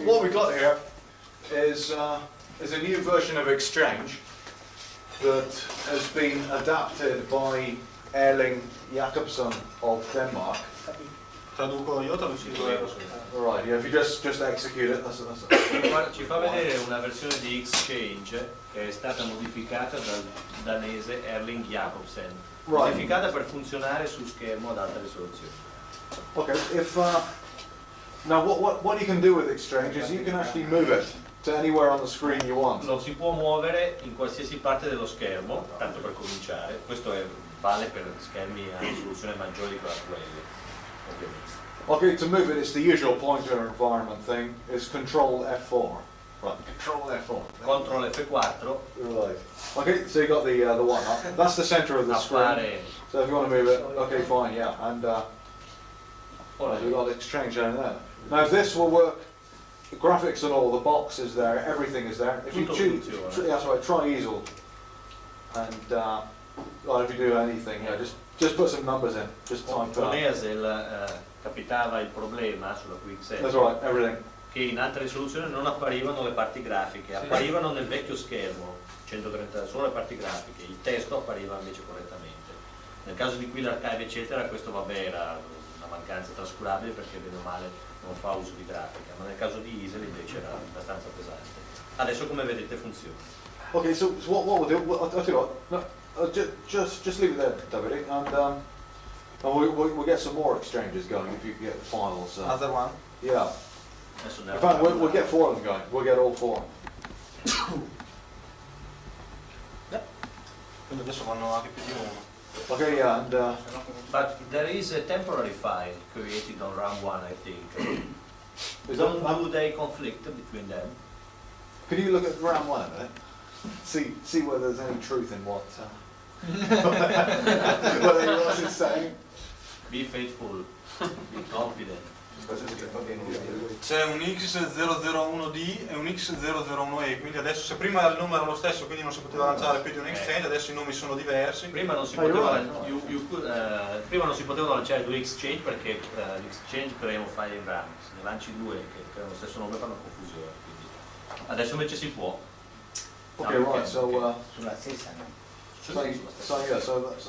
what we've got here is a new version of Exchange that has been adapted by Erling Jacobsen of Denmark. Traduco io, traduci Right, yeah, if you just execute it, that's Ci fa vedere una versione di Exchange che è stata modificata dal danese Erling Jacobsen, modificata per funzionare su schermo ad alta risoluzione. Okay, if now what you can do with Exchange is you can actually move it to anywhere on the screen you want. Lo si può muovere in qualsiasi parte dello schermo, tanto per cominciare. Questo vale per schermi a risoluzione maggiore di quella quelle, ovviamente. Okay, to move it, it's the usual pointer environment thing. It's Control F4. Right, Control F4. Control F4. Right. Okay, so you got the whatnot. That's the center of the screen. So if you want to move it, okay, fine, yeah. And we've got Exchange down there. Now this will work. The graphics and all, the box is there, everything is there. If you choose, that's right. Try easel, and well, if you do anything, yeah, just put some numbers in. Just type Con Esel capitava il problema sulla QXL. That's right, everything. Che in alta risoluzione non apparivano le parti grafiche, apparivano nel vecchio schermo 130, solo le parti grafiche, il testo appariva invece correttamente. Nel caso di qui l'archive eccetera, questo vabbè era una mancanza trascurabile perché bene o male non fa uso di grafica, ma nel caso di Isel invece era abbastanza pesante. Adesso come vedete funziona. Okay, so what we'll do, I'll tell you what, no, just leave it there, David, and we'll get some more exchanges going if you get files. Other one? Yeah. In fact, we'll get 4 of them going. We'll get all 4. Yeah. Quindi adesso vanno anche più di uno. Okay, yeah, and But there is a temporary file created on RAM 1, I think. Do they conflict between them? Can you look at RAM 1 a minute? See whether there's any truth in what everyone else is saying. Be faithful, be confident. C'è un X001D e un X001E, quindi adesso se prima il numero era lo stesso quindi non si poteva lanciare più di un exchange, adesso i nomi sono diversi. Prima non si potevano lanciare 2 exchange perché l'exchange creano file in RAM, se ne lanci 2 che creano lo stesso nome fanno confusione, quindi adesso invece si può. Okay, right, so Sulla stessa, no? so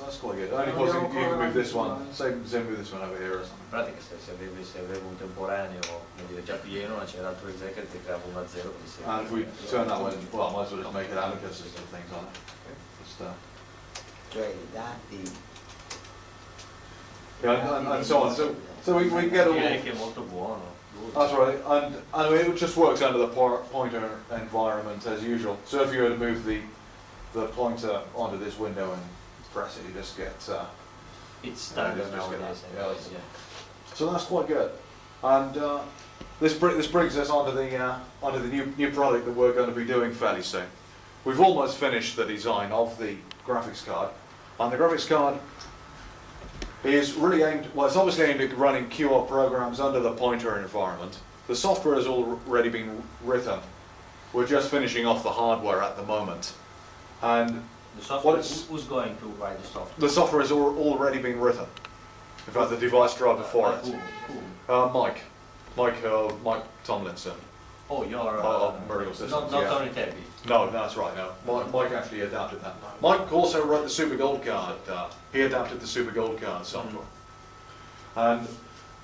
that's quite good. Only because you can move this one, say move this one over here or something. In pratica se avevo un temporaneo, come dire, già pieno, lanciare l'altro exec che creava 1 a 0. And if we turn that one, well, might as well just make it abacus and things on it. Just, Cioè i dati... yeah, and so on. So we get all... Direi che è molto buono. That's right, and it just works under the pointer environment as usual. So if you were to move the pointer onto this window and press it, you just get... It's standard nowadays. Yeah. So that's quite good. And this brings us onto the new product that we're going to be doing fairly soon. We've almost finished the design of the graphics card, and the graphics card is really aimed, well, it's obviously aimed at running QR programs under the pointer environment. The software has already been written. We're just finishing off the hardware at the moment. And the software, who's going to write the software? The software has already been written. In fact, the device driver for it. Mike Tomlinson. Oh, you're Miracle Systems. not Tony Tebby. No, that's right. No, Mike actually adapted that. Mike also wrote the Super Gold Card. He adapted the Super Gold Card software. And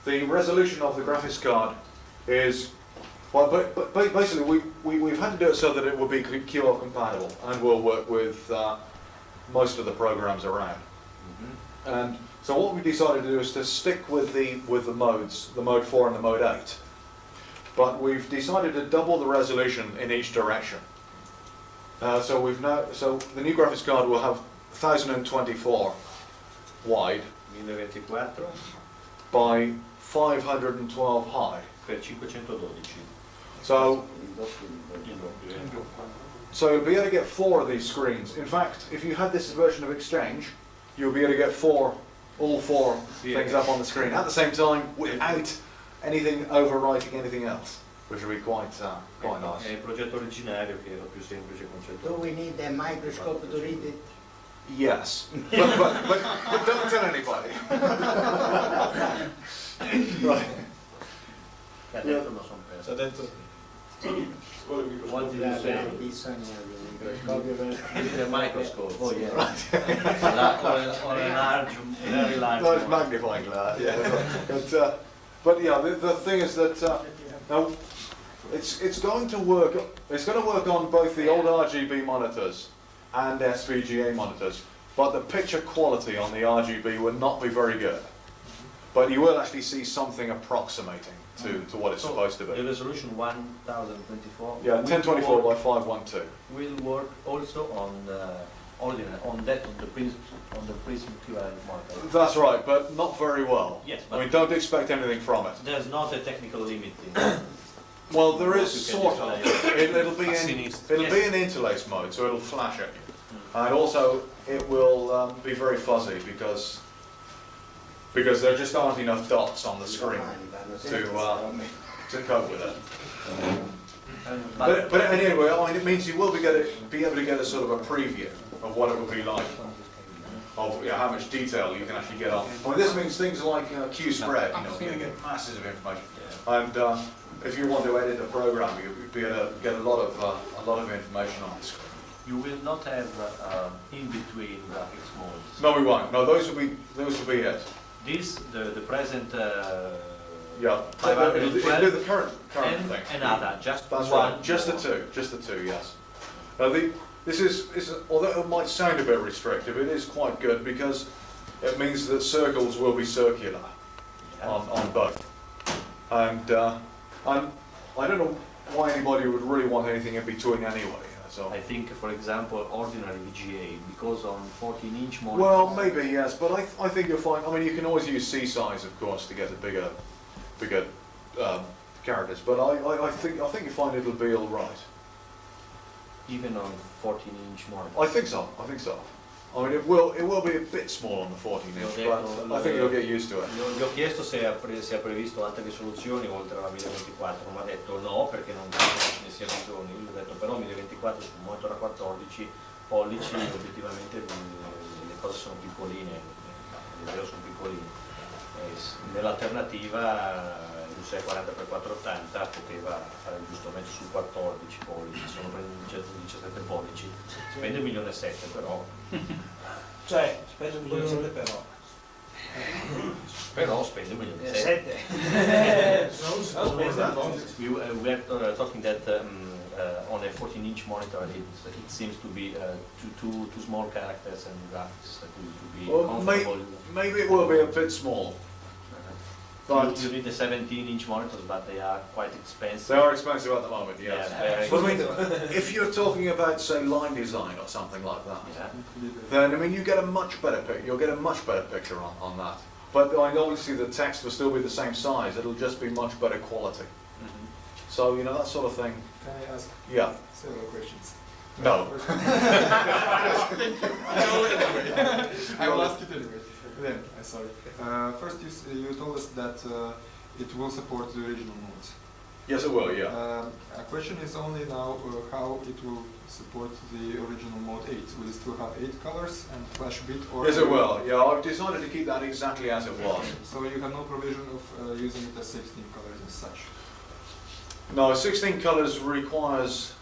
the resolution of the graphics card is, well, but basically we've had to do it so that it will be QR compatible and will work with most of the programs around. And so what we decided to do is to stick with the modes, the mode 4 and the mode 8. But we've decided to double the resolution in each direction. So the new graphics card will have 1024 wide 1024 by 512 high. per 512. So you'll be able to get 4 of these screens. In fact, if you had this version of Exchange, you'll be able to get all four things up on the screen at the same time without anything overwriting anything else, which would be quite nice. È il progetto originario che era più semplice concettuale. Do we need a microscope to read it? Yes, but don't tell anybody. Che ha detto non sono perso. What did you say? Bisogna di un microscopio per... With a microscope. Oh yeah. Or a large, very large Large one. magnifying glass, yeah. But yeah, the thing is that now it's going to work. It's going to work on both the old RGB monitors and SVGA monitors, but the picture quality on the RGB will not be very good. But you will actually see something approximating to what it's supposed to The be. resolution 1024. Yeah, will 1024 by work- 512. Will work also on the prism equivalent monitor. That's right, but not very well. Yes, I but mean, don't expect anything from it. there's not a technical limit in Well, there is You can sort of. display It'll be in Sinistra. it'll be in interlace mode, so it'll flash at you, and also it will be very fuzzy because there just aren't enough dots on the screen to cope with it. But anyway, I mean, it means you will be able to get a sort of a preview of what it will be like, of how much detail you can actually get on. I mean, this means things like Q spread. You know, you're going to get masses of information, and if you want to edit a program, you'll be able to get a lot of information on the screen. You will not have in-between graphics modes. No, we won't. No, those will be it. This, the present Yeah, it'll do 512 the current and thing. another, just That's one. right. Just the two. Yes. Now this is although it might sound a bit restrictive, it is quite good because it means that circles will be circular on both. And I don't know why anybody would really want anything in between anyway. So. I think, for example, ordinary VGA, because on 14-inch monitor. Well, maybe yes, but I think you'll find. I mean, you can always use C size, of course, to get a bigger characters. But I think you find it'll be all right. Even on 14-inch monitor. I think so. I mean, it will be a bit small on the 14-inch, but I think you'll get used to it. Gli ho chiesto se ha previsto altre risoluzioni oltre alla 1024, ma ha detto no perché non credo che ce ne sia bisogno. Io gli ho detto però 1024 su un monitor a 14 pollici obiettivamente le cose sono piccoline, le video sono piccoline. Nell'alternativa il 640x480 poteva fare il giusto mezzo su 14 pollici, sono 17 pollici, spende 1,7 milioni però. Cioè, spende 1,7 milioni Però spende 1,7 milioni. We were talking that on a 14-inch monitor it seems to be too small characters and graphics to be comfortable. Maybe it will be a bit small. But you need the 17-inch monitors, but they are quite expensive. They are expensive at the moment, yes. Yeah, But I mean, if you're talking about, say, line design or something like that, Yeah. then I mean, you get a much better you'll get a much better picture on that. But I mean, obviously the text will still be the same size. It'll just be much better quality. So you know that sort of thing. Can I ask Yeah. several questions? No. I will ask it anyway. Then, sorry. First, you told us that it will support the original modes. Yes, it will. Yeah. A question is only now how it will support the original mode 8. Will it still have 8 colors and flash bit? Or Yes, it will. Yeah, I've decided to keep that exactly as it was. So you have no provision of using it as 16 colors as such. No, 16 colors requires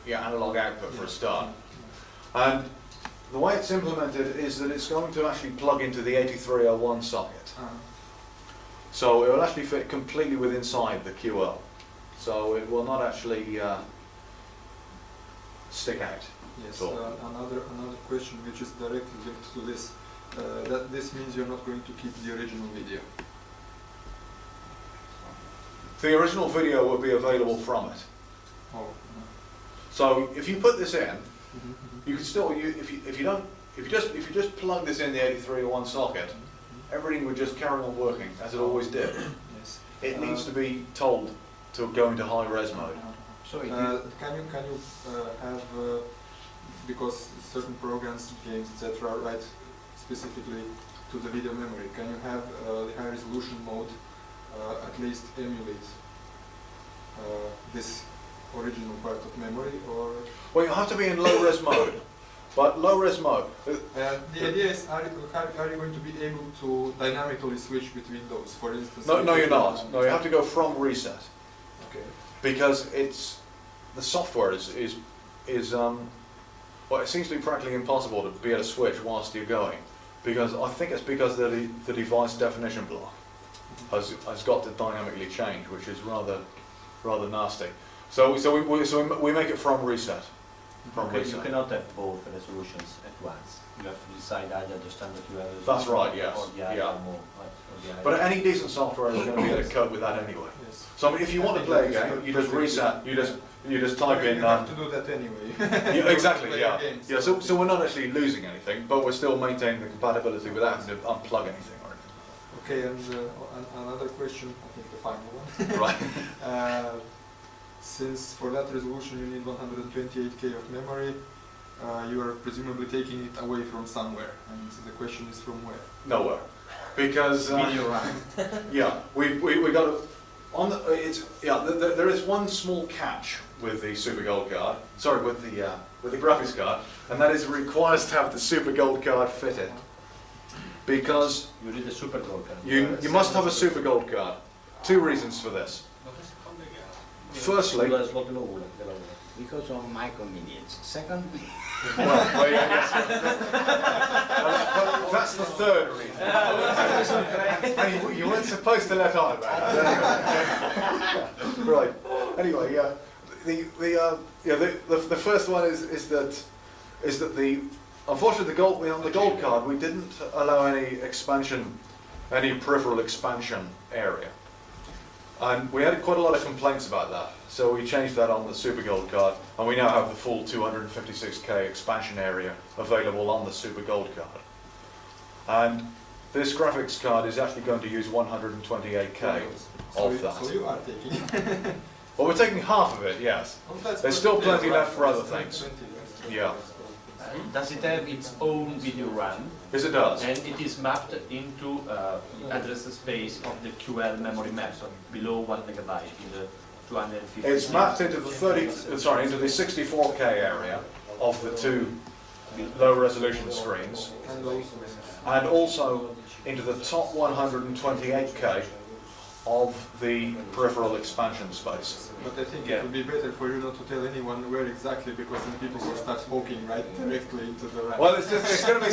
analog output for a start. And the way it's implemented is that it's going to actually plug into the 8301 socket. So it will actually fit completely within inside the QL. So it will not actually stick out. Yes. So- Another question which is directly linked to this. That this means you're not going to keep the original video. The original video will be available from it. Oh. So if you put this in, you can still if you just plug this in the 8301 socket, everything would just carry on working as it always did. Yes. It needs to be told to go into high res mode. So it Can you have because certain programs, games, etc. write specifically to the video memory? Can you have the high resolution mode at least emulate this original part of memory, or Well, you have to be in low res mode, but low res mode. the idea is are you going to be able to dynamically switch between those? For instance, No, you're not. No, you have to go from reset. Okay. because the software is well, it seems to be practically impossible to be able to switch whilst you're going, because I think it's because the device definition block has got to dynamically change, which is rather nasty. So we make it from reset. You cannot have both resolutions at once. You have to decide either the standard URL That's right, yes. or the other Yeah. more. But any decent software is going to be able to cope with that anyway. Yes. So I mean, if you want to play a game, you just reset. You just type in. You have to do that anyway. Yeah, exactly. Play Yeah. games. Yeah. So we're not actually losing anything, but we're still maintaining the compatibility without having to unplug anything or anything. Okay, and another question, I think the final one. Right. Since for that resolution you need 128K of memory, you are presumably taking it away from somewhere, and the question is from where? Nowhere, because Video RAM. yeah, we got to, on the there is one small catch with the Super Gold card. Sorry, with the graphics card, and that is it requires to have the Super Gold card fitted, because You need a super gold card. you must have a Super Gold card. Two reasons for this. Firstly, Because of my convenience. Second, well, yeah, yes. That's the third reason. And you weren't supposed to let on about that. Right. Anyway, yeah. The first one is that unfortunately on the gold card we didn't allow any peripheral expansion area. And we had quite a lot of complaints about that, so we changed that on the Super Gold card, and we now have the full 256K expansion area available on the Super Gold card. And this graphics card is actually going to use 128K of that. So you are taking it. Well, we're taking half of it, yes. There's still plenty left for other things. Yeah. Does it have its own video RAM? Yes, it does. And it is mapped into address space of the QL memory map, so below 1 megabyte in the 250. It's mapped into the into the 64K area of the two low resolution screens, and also into the top 128K of the peripheral expansion space. But I think it would be better for you not to tell anyone where exactly, because then people will start poking right directly into the RAM. Well, it's going to be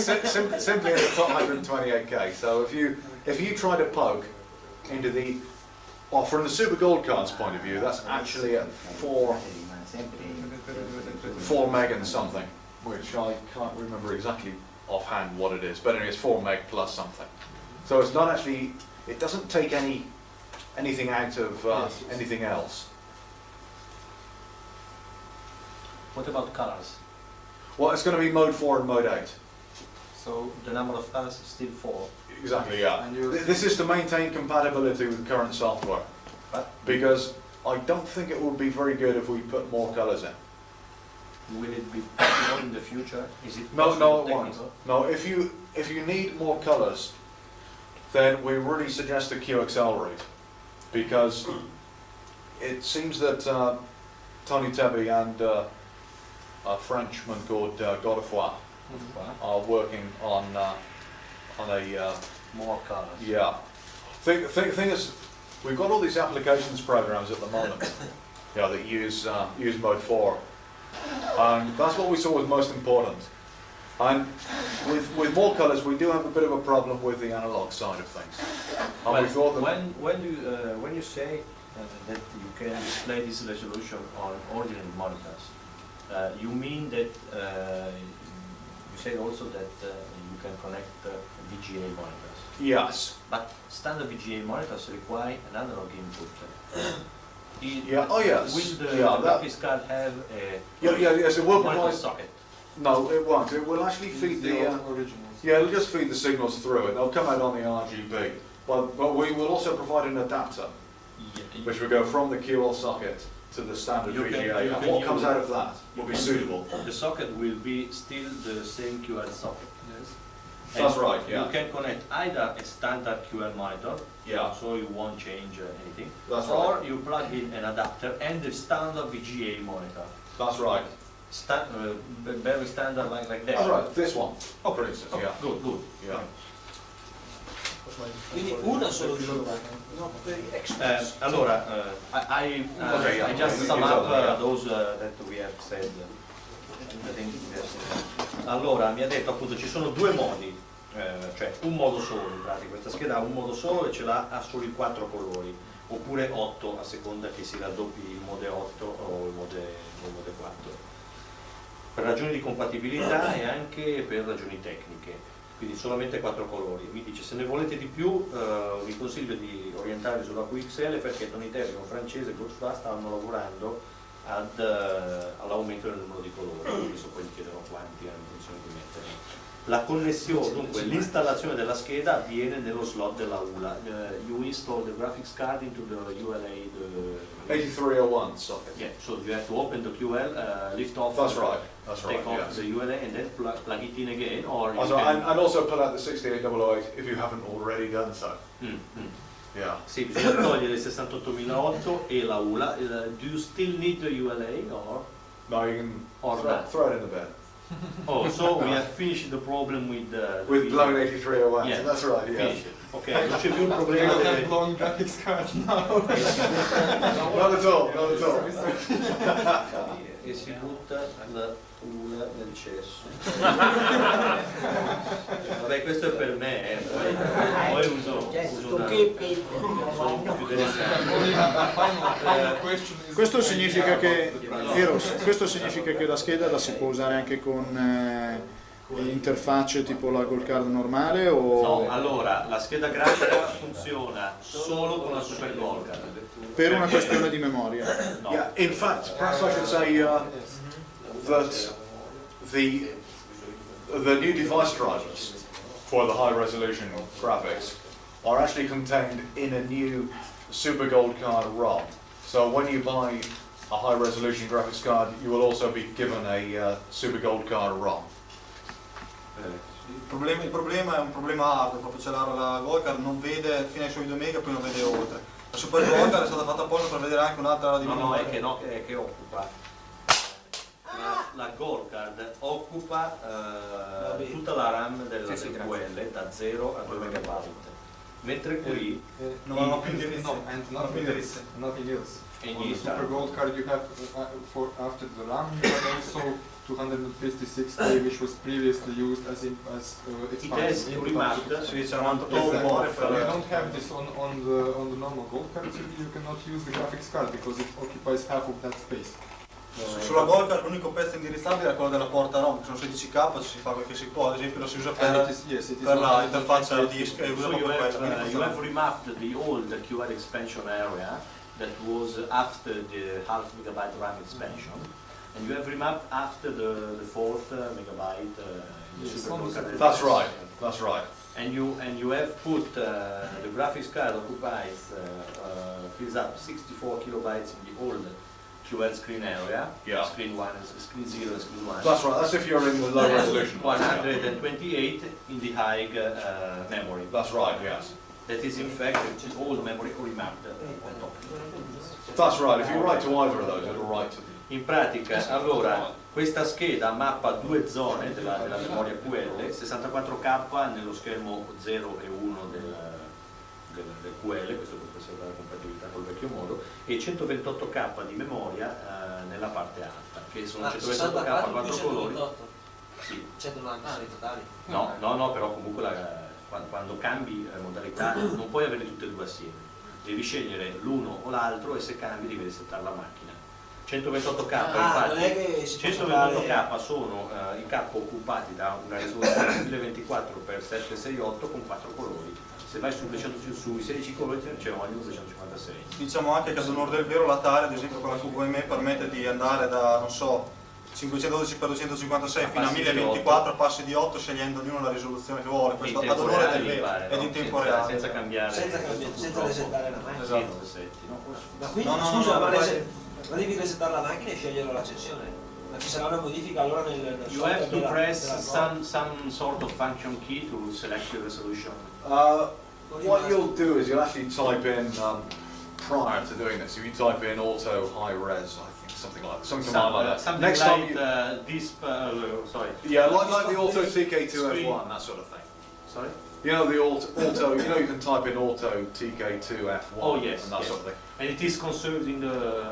simply in the top 128K. So if you try to poke into from the Super Gold card's point of view, that's actually at 4 meg and something, which I can't remember exactly offhand what it is, but anyway, it's 4 meg plus something. So it's not actually, it doesn't take anything out of anything else. What about colors? Well, it's going to be mode 4 and mode 8. So The number of colors is still 4. Exactly, yeah. And you- This is to maintain compatibility with current software, because I don't think it would be very good if we put more colors in. Will it be possible in the future? Is it No, possible it won't. technical? No, if you need more colors, then we really suggest the QXL route, because it seems that Tony Tebby and a Frenchman called Godefroy are working on a More colors. yeah. Thing is, we've got all these applications programs at the moment, that use mode 4, and that's what we saw was most important. And with more colours, we do have a bit of a problem with the analog side of things. And we thought that when you say that you can display this resolution on ordinary monitors, you mean that you said also that you can connect VGA monitors. yes, But standard VGA monitors require an analog input. yeah, oh yes, Will the yeah, that, graphics card have a yes, it will monitor provide. socket? No, it won't. It will actually feed the. originals. Yeah, it'll just feed the signals through it. They'll come out on the RGB. But we will also provide an adapter, which will go from the QL socket to the standard You can- VGA. you And can what comes use- out of that will be suitable. The socket will be still the same QL socket. Yes. That's And right, yeah. You can connect either a standard QL monitor, Yeah. so you won't change anything, That's or right. you plug in an adapter and the standard VGA monitor. That's right. Very standard like that. That's right. This one. For instance, Oh, yeah. good, good. Yeah. Quindi una solo visuale, no? Per gli experts. Allora, I just sum up those that we have said. I think, yes. Allora, mi ha detto appunto ci sono due modi, cioè un modo solo in pratica, questa scheda ha un modo solo e ce l'ha a solo i 4 colori, oppure 8 a seconda che si raddoppi il mode 8 o il mode 4, per ragioni di compatibilità e anche per ragioni tecniche, quindi solamente 4 colori. Mi dice se ne volete di più vi consiglio di orientarvi sulla QXL perché Toniterri, un francese e Godefroy stanno lavorando all'aumento del numero di colori, adesso poi gli chiederò quanti hanno intenzione di mettere. La connessione, dunque l'installazione della scheda avviene nello slot della ULA. You install the graphics card into the ULA, the 8301 socket. yeah, so you have to open the QL, lift off, That's right. That's take right. off Yes. the ULA and then plug it in again, or you Also, can... and also pull out the 68008 if you haven't already done so. Yeah. Sì, bisogna togliere il 68008 e la ULA. Do you still need the ULA or? No, you can Or not. throw it in the bin. Oh, so we have finished the problem with the With blown 8301. Yeah. That's right. Yeah. Finish it. Ok, non c'è più un We problema don't have delle... long graphics cards now. Not at all. Not at all. E si butta la ULA nel cesso. Vabbè, questo è per me, poi uso una... sono un po' più delicato. Final question is Questo significa che, questo significa che la scheda la si può usare anche con interfacce tipo la Gold Card normale o No, allora, la scheda grafica funziona solo con la Super Gold Card. per una questione di memoria? No. Yeah. In fact, perhaps I should say that the new device drivers for the high resolution graphics are actually contained in a new Super Gold Card ROM. So when you buy a high resolution graphics card, you will also be given a Super Gold Card ROM. Il problema è un problema hardware, proprio c'è la Gold Card non vede fino ai suoi 2 mega e poi non vede oltre. La Super Gold Card è stata fatta apposta per vedere anche un'altra area di No, memoria. è che occupa. La Gold Card occupa tutta la RAM del QL da 0 a 2 MB, mentre qui non ha più indirizzi. No, and nothing else. E On the niente. Super Gold Card you have for after the RAM you have also 256K which was previously used as I expanded. test rimapped Sì, c'era un Exactly. rumore But you per... don't have this on the normal Gold Card, so you cannot use the graphics card because it occupies half of that space. Sulla Gold Card l'unico pezzo indirizzabile è quello della porta ROM, che sono 16K, ci si fa quel che si può, ad esempio lo si usa And per, it is, yes, it is per not- l'interfaccia al disco e usa So proprio quella. you have remapped the old QL expansion area that was after the half megabyte RAM expansion, and you have remapped after the fourth megabyte in the Yes, Super on Gold the Card. That's right. That's right. And you have put the graphics card occupies fills up 64 kilobytes in the old QL screen area, Yeah. screen 1 and screen 0 and screen 1. That's right. That's if you're in the low resolution. 128 in the high memory. That's right. Yes. That is in fact all memory remapped on top. That's right. If you write to either of those, it'll write to them. In pratica, allora, questa scheda mappa due zone della memoria QL, 64K nello schermo 0 e 1 del QL, questo per preservare la compatibilità col vecchio modo, e 128K di memoria nella parte alta, che sono 128K a 4 colori. Sì. 196 totali. No, però comunque quando cambi modalità non puoi avere tutte e due assieme, devi scegliere l'uno o l'altro e se cambi devi resettare la macchina. 128K non è che si possono 128K sono i K occupati da una risoluzione 1024x768 con 4 colori. Se vai sui 16 colori ce ne vogliono 256. Diciamo anche che ad onore del vero l'Atari, ad esempio con la QVME, permette di andare da, non so, 512x256 fino a 1024 a passi di 8 scegliendo ognuno la risoluzione che vuole. Questo ad onore del vero ed in tempo reale. Senza cambiare. senza resettare la macchina. Esatto, resetti. Ma quindi No, scusa, no, ma devi resettare la macchina e scegliere l'accensione. Ma ci sarà una modifica allora nel You have to press della some sort of function key to select your resolution. What you'll do is you'll actually type in prior to doing this. If you type in auto high res, I think something like that. Something Next like time, this. Sorry. yeah, like the auto TK2F1, that sort of thing. Sorry? You know the auto. You know you can type in auto TK2F1 Oh yes, and that yes. sort of thing. And it is conserved in the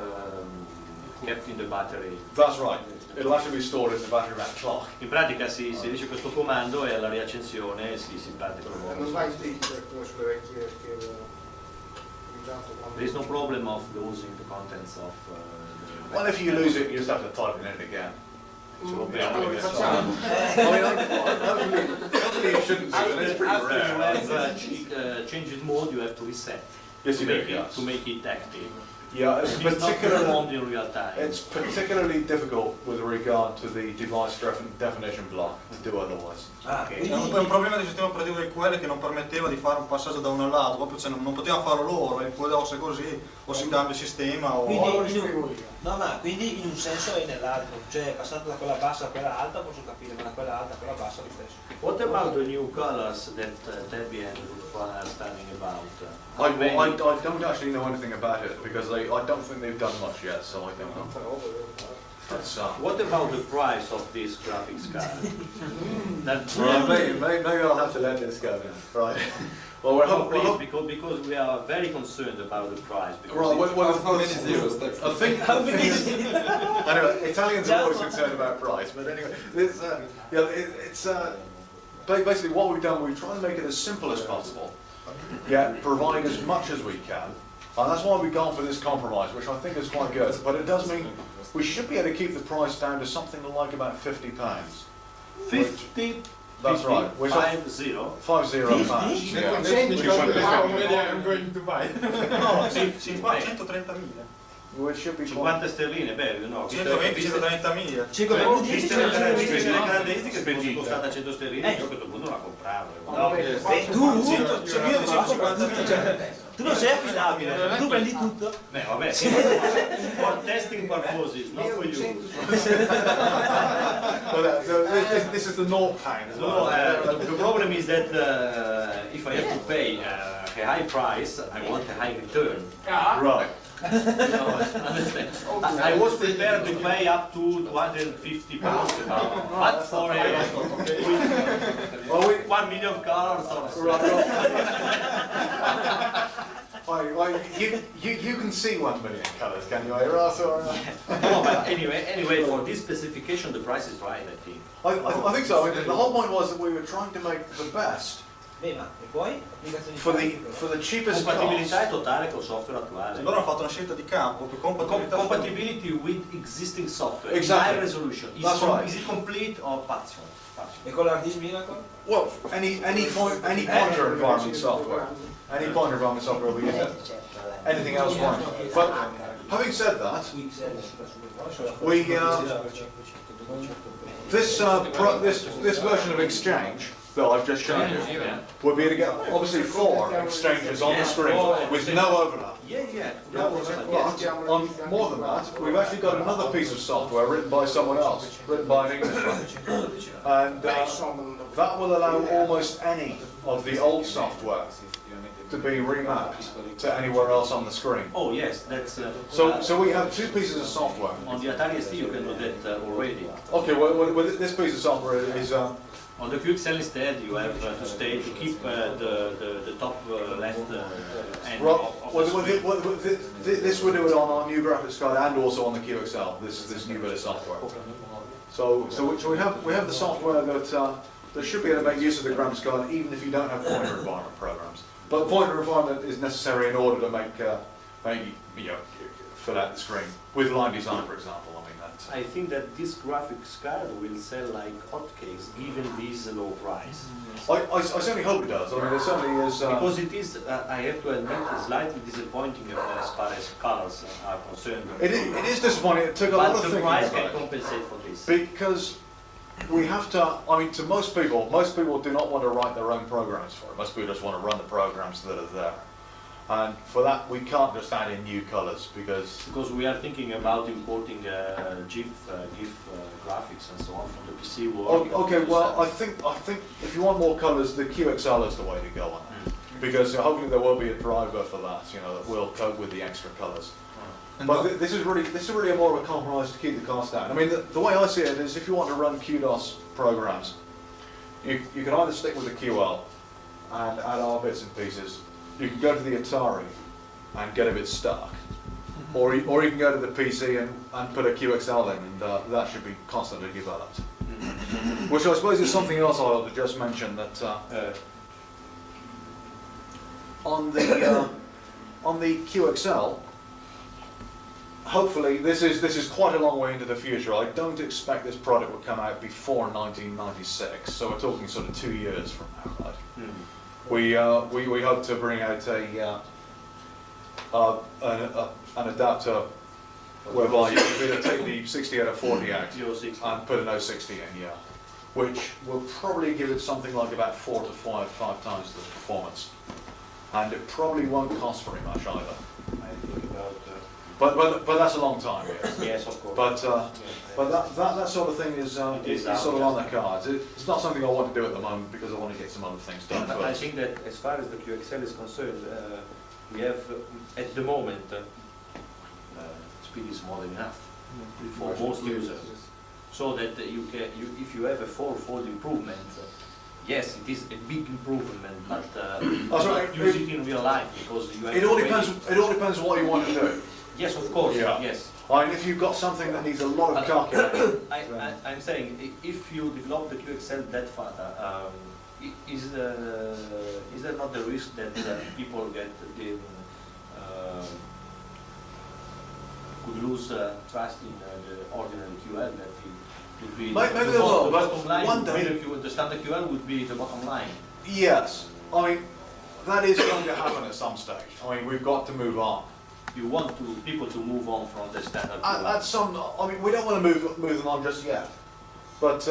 kept in the battery. That's right. It'll actually be stored in the battery back clock. In pratica si dice questo comando e alla riaccensione si parte con Non l'uomo. vai in tilt come sulle vecchie schede. Ogni tanto quando- There is no problem of losing the contents of Well, if you lose it, you just have to type it in again. Facciamo. Hopefully you shouldn't do it. It's pretty after you rare. have changed mode, you have to reset Yes, to you do. make it Yes. to make it active. Yeah, it's It's not particularly. performed in real time. It's particularly difficult with regard to the device definition block to do otherwise. Ah, Ok. quindi È un problema del sistema operativo del QL che non permetteva di fare un passaggio da uno all'altro, proprio cioè, non potevano farlo loro, il QL o se così, o si cambia il sistema o... Quindi- Lo riscrivo io. no, ma quindi in un senso e nell'altro, cioè passando da quella bassa a quella alta posso capire, ma da quella alta a quella bassa lo stesso. What about the new colors that Debian are studying about? I don't actually know anything about it because I don't think they've done much yet, so I don't know. That's, What about the price of this graphics card? That well, maybe I'll have to let this go then. Right. Well, we're Oh, please, hoping. because we are very concerned about the price. Because Right, it's- well, How many zeros? That's I think. Anyway, Italians are always concerned about price, but anyway, it's basically what we've done. We've tried to make it as simple as possible, yet provide as much as we can, and that's why we've gone for this compromise, which I think is quite good. But it does mean we should be able to keep the price down to something like about £50. 50. That's right. Which I- 50. £50. Yeah. Let me calculate how many I'm going to buy. No, sì, 130.000. Which should be quite. 50 sterline, beh, no. 120-130.000. Viste le caratteristiche, per cui costata 100 sterline, io a questo punto la compravo. No, tu non sei affidabile, tu prendi tutto. Vabbè, for testing purposes, not for you. Well, this is the North Pound. So, the problem is that if I have to pay a high price, I want a high return. Right. Understand? I was prepared to pay up to 250 pounds, but for Well, we, 1 million colors or you can see 1 million colours, can you? So, No, but anyway, for this specification, the price is right, I think. I think so. I mean, the whole point was that we were trying to make the best Beh, ma e poi applicazioni for the cheapest Compatibilità cost. è totale col software attuale. Loro hanno fatto una scelta di campo, più compatibilità. Compatibility with existing software. Exactly. High resolution. That's right. Is it complete or partial? E con l'hard disk Miracle? Well, any pointer environment software, any pointer environment software we use it. Anything else won't. But having said that, we this version of Exchange that I've just shown you will be able to get obviously 4 exchanges on the screen with no overlap. Yeah. But on more than that, we've actually got another piece of software written by someone else, written by an Englishman, and that will allow almost any of the old software to be remapped to anywhere else on the screen. Oh yes, that's. So we have 2 pieces of software. On the Atari ST you can do that already. Okay, well this piece of software is On the QXL instead you have to keep the top left end of this will do it on our new graphics card and also on the QXL. This new bit of software. So we have the software that should be able to make use of the graphics card even if you don't have pointer environment programs. But pointer environment is necessary in order to make fill out the screen with line design, for example. I mean that's. I think that this graphics card will sell like hotcakes given this low price. I certainly hope it does. I mean, it certainly is. Because it is, I have to admit, slightly disappointing as far as colors are concerned. It is disappointing. It took a lot But of the thinking price about can it. compensate for this. Because we have to, I mean, to most people do not want to write their own programs for it. Most people just want to run the programs that are there. And for that, we can't just add in new colors because. Because we are thinking about importing GIF graphics and so on from the PC world. Okay, well, I think if you want more colors, the QXL is the way to go on that. Because hopefully there will be a driver for that, that will cope with the extra colors. But this is really a more of a compromise to keep the cost down. I mean, the way I see it is if you want to run QDOS programs, You can either stick with the QL and add our bits and pieces. You can go to the Atari and get a bit stuck. Or you can go to the PC and put a QXL in, and that should be constantly developed. Which I suppose is something else I ought to just mention, that on the QXL, hopefully this is quite a long way into the future. I don't expect this product will come out before 1996, so we're talking sort of 2 years from now, right? We hope to bring out an adapter whereby you can either take the 68 or 40 out and put an 060 in, yeah, which will probably give it something like about 4 to 5 times the performance, and it probably won't cost very much either. I think about. But that's a long time, yes. Yes, of course. But that sort of thing is sort of on the cards. It's not something I want to do at the moment because I want to get some other things done But first. I think that as far as the QXL is concerned, we have at the moment speed is more than enough for most users. So that if you have a four-fold improvement, yes, it is a big improvement, but use it in real life because you have. It all depends what you want to do. Yes, of course. Yeah. Yes. I mean, if you've got something that needs a lot of calculating, I'm saying if you develop the QXL that further, is there not the risk that people could lose trust in the ordinary QL, that it would be Maybe the they will, but bottom line one would be day- the standard QL would be the bottom line. yes. I mean, that is going to happen at some stage. I mean, we've got to move on. You want people to move on from the standard QL. At some, I mean, we don't want to move them on just yet. But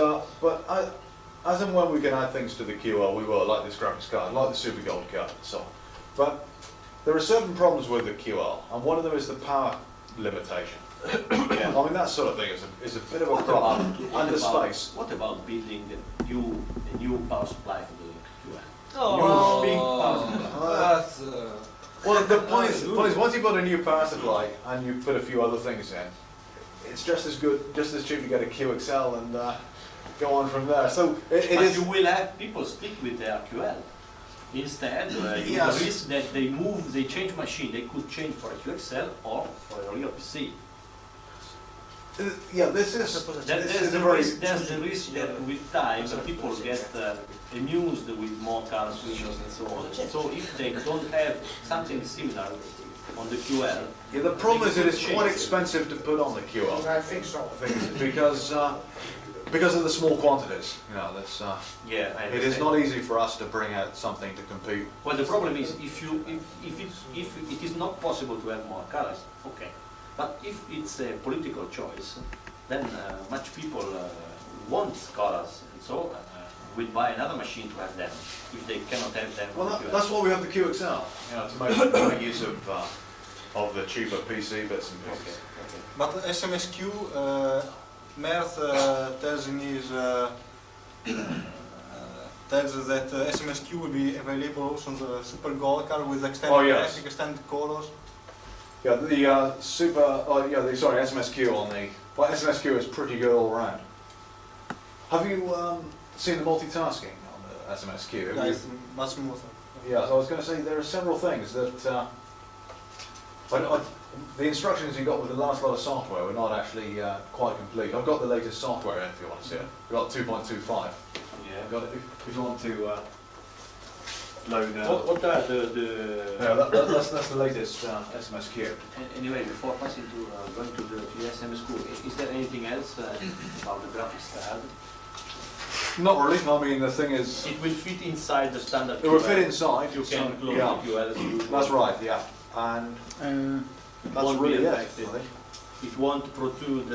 as and when we can add things to the QL, we will, like this graphics card, like the Super Gold card, and so on. But there are certain problems with the QL, and one of them is the power limitation. I mean, that sort of thing is a bit of a problem. And the space. What about building a new power supply for the QL? Oh, Big power supply. Well, the point is, once you put a new power supply and you put a few other things in, it's just as good, just as cheap to get a QXL and go on from there. So it But is. you will have people stick with their QL. Instead, you Yes. risk that they change machine. They could change for a QXL or for a real PC. Yeah, this is a very. There's the risk that with time people get amused with more color switches and so on. So if they don't have something similar on the QL, Yeah, the problem is that it's quite expensive to put on the QL. I think so. Because of the small quantities. You know, that's. yeah, I It is understand. not easy for us to bring out something to compete. Well, the problem is if it is not possible to have more colors, okay. But if it's a political choice, then much people want colors, and so will buy another machine to have them if they cannot have them. Well, on the QL. that's why we have the QXL. You know, to make use of the cheaper PC bits and pieces. Okay. But SMSQ, Mert tells in his tells us that SMSQ will be available also on the Super Gold card with extended Oh, yes. graphic, extended colors. Yeah, the SMSQ on the. Well, SMSQ is pretty good all round. Have you seen the multitasking on the SMSQ? Yeah, it's much smoother. Yeah, so I was going to say there are several things that the instructions you got with the last lot of software were not actually quite complete. I've got the latest software if you want to see it. We've got 2.25. Yeah. Got it if you want to load. What are the Yeah, that's the latest SMSQ. Anyway, before passing to going to the SMS school, is there anything else about the graphics card? Not really. I mean, the thing is, It will fit inside the standard. it will QL. fit inside. You can close yeah, the QL as usual. that's right. Yeah, and that's Won't be really it. I affected. think. It won't protrude.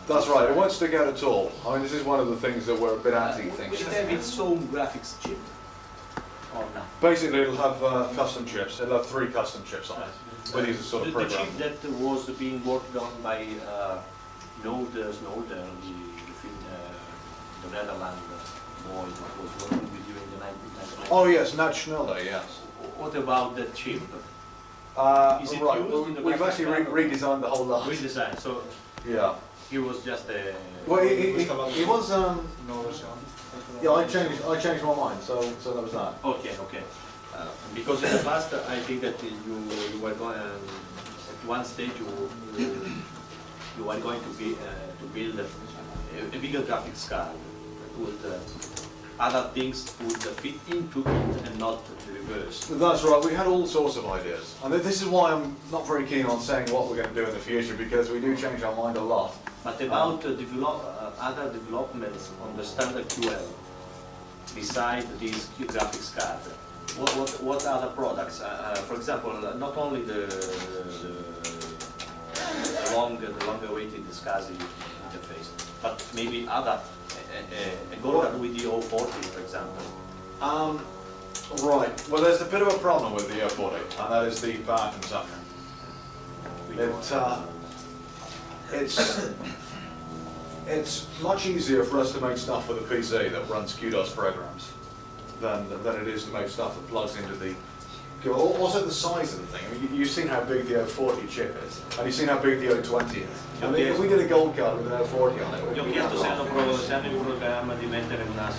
That's right. It won't stick out at all. I mean, this is one of the things that we're a bit anti. Will Things. it have its own graphics chip or not? Basically, it'll have custom chips. It'll have 3 custom chips on it. With these sort of The program. chip that was being worked on by Snowden, the Netherlands boy that was working with you in the 1990s. Oh yes, Nat Schneider. Yes. What about that chip? Is it right. used Well, in the we've graphics actually card? redesigned the whole lot. Redesign. So Yeah. he was just a. Well, he was No version. Yeah, I changed my mind, so that was that. Okay, okay. Because in the past, I think that you were going at one stage you were going to build a bigger graphics card that would other things would fit into it and not the reverse. That's right, we had all sorts of ideas. And this is why I'm not very keen on saying what we're going to do in the future, because we do change our mind a lot. But about other developments on the standard QL, beside these graphics card, what other products? For example, not only the long-awaited SCSI interface, but maybe other, a Golden with the 040, for example. Right, well there's a bit of a problem with the 040, and that is the power consumption. It's much easier for us to make stuff for the PC that runs QDOS programs than it is to make stuff that plugs into the... Also the size of the thing. I mean, you've seen how big the 040 chip is, and you've seen how big the 020 is. I mean, if we did a gold card with an 040 on it, Gli ho chiesto se hanno in programma di mettere una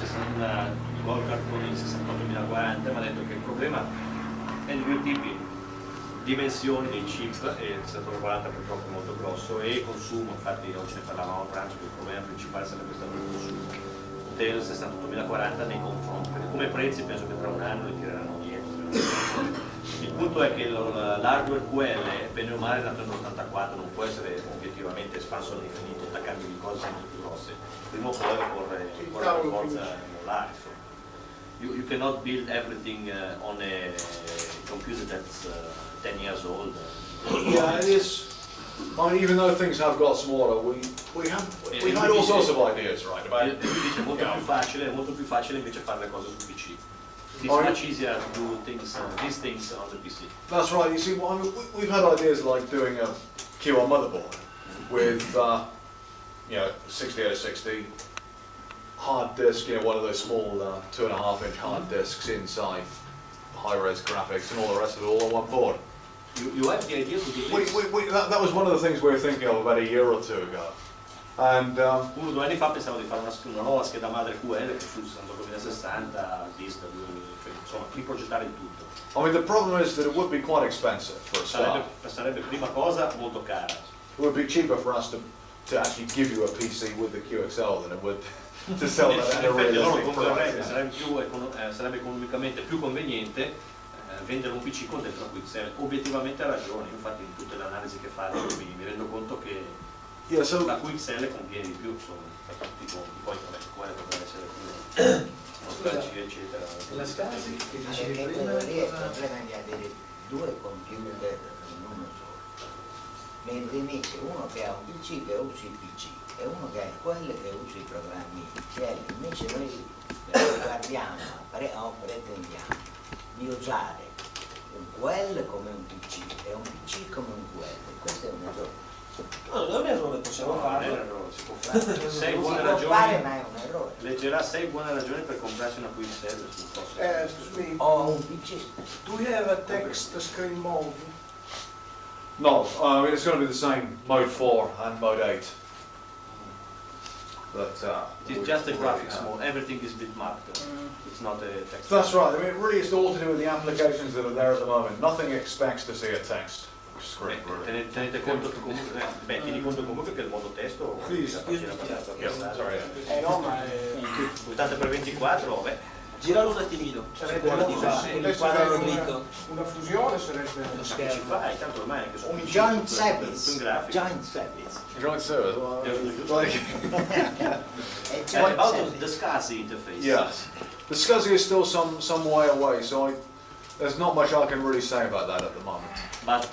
gold card con il 68040, mi ha detto che il problema è di due tipi: dimensioni dei chip, e il 640 purtroppo è molto grosso, e consumo. Infatti oggi ne parlavamo a pranzo, che il problema principale sarebbe stato il consumo del 68040 nei confronti, perché come prezzi penso che tra un anno li tireranno dietro. Il punto è che l'hardware QL, bene o male, nato nell'84, non può essere obiettivamente espanso all'infinito, attaccando di cose sempre più grosse. Prima o poi occorre per forza mollare. You cannot build everything on a computer that's 10 years old. Yeah, it is. I mean, even though things have got smaller, we've had all sorts of ideas, right? About Dice è molto più facile invece fare le cose sul PC. It's much easier to do these things on the PC. That's right. You see, well, I mean, we've had ideas like doing a QR motherboard with, 6060 hard disk, one of those small 2.5-inch hard disks inside high-res graphics and all the rest of it all on one board. You have the idea to do this? That was one of the things we were thinking of about a year or two ago. And 1 o 2 anni fa pensavo di fare una nuova scheda madre QL che sul 2060, disk, insomma, riprogettare il tutto. I mean, the problem is that it would be quite expensive for a start. Sarebbe prima cosa molto cara. It would be cheaper for us to actually give you a PC with the QXL than it would to sell that at a realistic price. Sarebbe economicamente più conveniente vendere un PC con dentro QXL. Obiettivamente ha ragione, infatti in tutte le analisi che fanno mi rendo conto che la QXL conviene di più, insomma, per tutti i conti. Poi quale potrebbe essere più nostalgia, eccetera. La SCSI che dicevi prima lì è il problema di avere due computer in uno solo, mentre invece uno che ha un PC che usa il PC e uno che ha quello che usa i programmi XL. Invece noi guardiamo o pretendiamo di usare un QL come un PC e un PC come un QL. Questo è un errore. No, non è un errore, possiamo farlo. Non è un errore, si può fare. 6 buone ragioni. Ma è un errore. Leggerà 6 buone ragioni per comprarsi una QXL sul prossimo. Excuse me, O un PC. do we have a text screen mode? No, I mean, it's going to be the same mode 4 and mode 8. But, It's just a graphics mode, everything is bitmapped. It's not a text. That's right. I mean, really, it's all to do with the applications that are there at the moment. Nothing expects to see a text screen. Really. Tenete conto che comunque, tieni conto comunque che il modo testo Sorry. No, ma 80x24, beh, Giralo un attimino, sarebbe una fusione, sarebbe che ci fai, tanto ormai anche su Un PC, joint tutto in service. grafico. Joint service. Joint service. Like, About the SCSI interface. yes. The SCSI is still some way away, so there's not much I can really say about that at the moment. But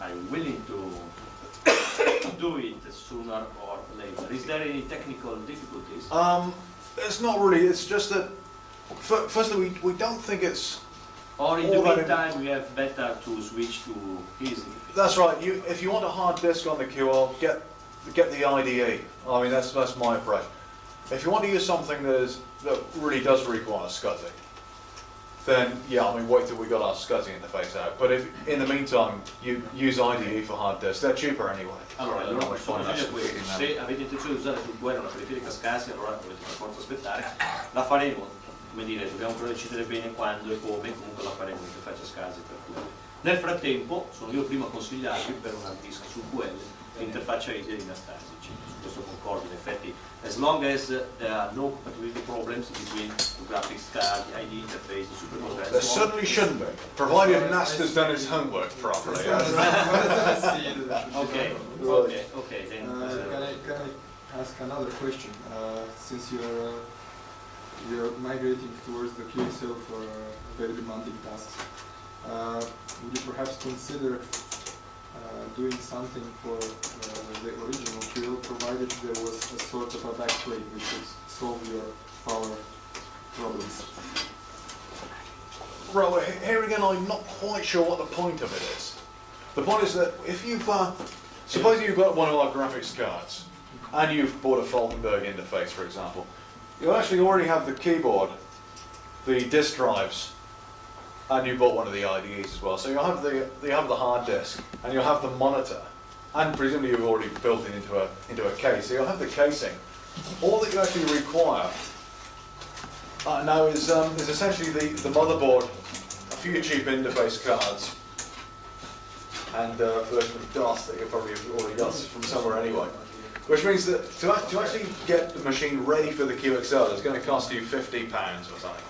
I'm willing to do it sooner or later. Is there any technical difficulties? It's not really. It's just that, firstly, we don't think it's. Or in the all that meantime, we have better to switch to easy. That's right. If you want a hard disk on the QL, get the IDE. I mean, that's my approach. If you want to use something that really does require SCSI, then yeah, I mean, wait till we got our SCSI interface out. But if in the meantime you use IDE for hard disks, they're cheaper anyway. Allora, il loro consiglio è questo: se avete intenzione di usare sul web una periferica SCSI, allora dovete per forza aspettare. La faremo, come dire, dobbiamo però decidere bene quando e come, comunque la faremo in interfaccia SCSI per QL. Nel frattempo, sono io primo a consigliarvi per una disk sul QL l'interfaccia IDE di Nastasi. Su questo concordo, in effetti, as long as there are no compatibility problems between the graphics card, the ID interface, the super and There so on. certainly shouldn't be, provided NASTA's done its homework properly. As far as I see it, it should be Okay, done. okay, then. Can I ask another question? Since you're migrating towards the QXL for very demanding tasks, would you perhaps consider doing something for the original QL, provided there was a sort of a backplate which would solve your power problems? Well, here again, I'm not quite sure what the point of it is. The point is that if you've, suppose you've got one of our graphics cards, and you've bought a Falkenberg interface, for example, you actually already have the keyboard, the disk drives, and you bought one of the IDEs as well. So you'll have the hard disk, and you'll have the monitor, and presumably you've already built it into a case. So you'll have the casing. All that you actually require now is essentially the motherboard, a few cheap interface cards, and a version of DOS that you probably already got from somewhere anyway. Which means that to actually get the machine ready for the QXL, it's going to cost you £50 or something.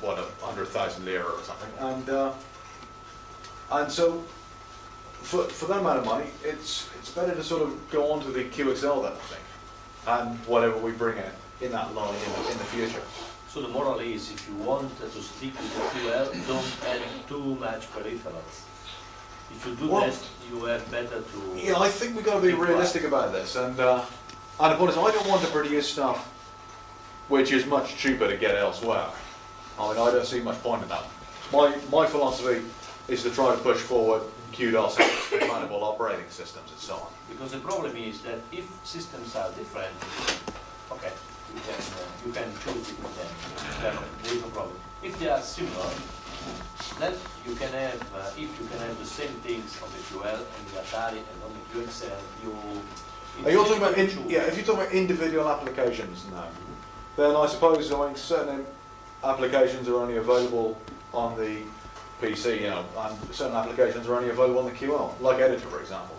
What, 100,000 lira or something, and so for that amount of money, it's better to sort of go on to the QXL then, I think, and whatever we bring in that line in the future. So the moral is, if you want to stick with the QL, don't add too much peripherals. If you do Well, that, you have better to... Yeah, I think we've got to be realistic about this, and the point is, I don't want to produce stuff which is much cheaper to get elsewhere. I mean, I don't see much point in that. My philosophy is to try to push forward QDOS compatible operating systems and so on. Because the problem is that if systems are different, okay, you can choose between them. There is no problem. If they are similar, then you can have, if you can have the same things on the QL and the Atari and on the QXL, Are you talking about if you're talking about individual applications now, then I suppose certain applications are only available on the PC, and certain applications are only available on the QL, like Editor, for example.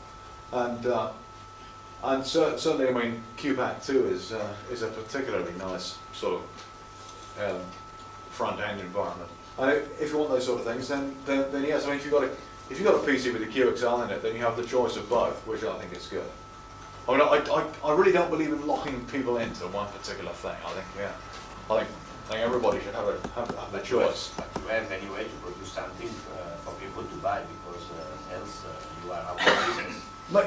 And certainly, I mean, QPAC 2 is a particularly nice sort of front-end environment. And if you want those sort of things, then yes, I mean, if you've got a PC with a QXL in it, then you have the choice of both, which I think is good. I mean, I really don't believe in locking people into one particular thing. I think everybody should have the choice. But you have any way to produce something for people to buy, because else you are out of business.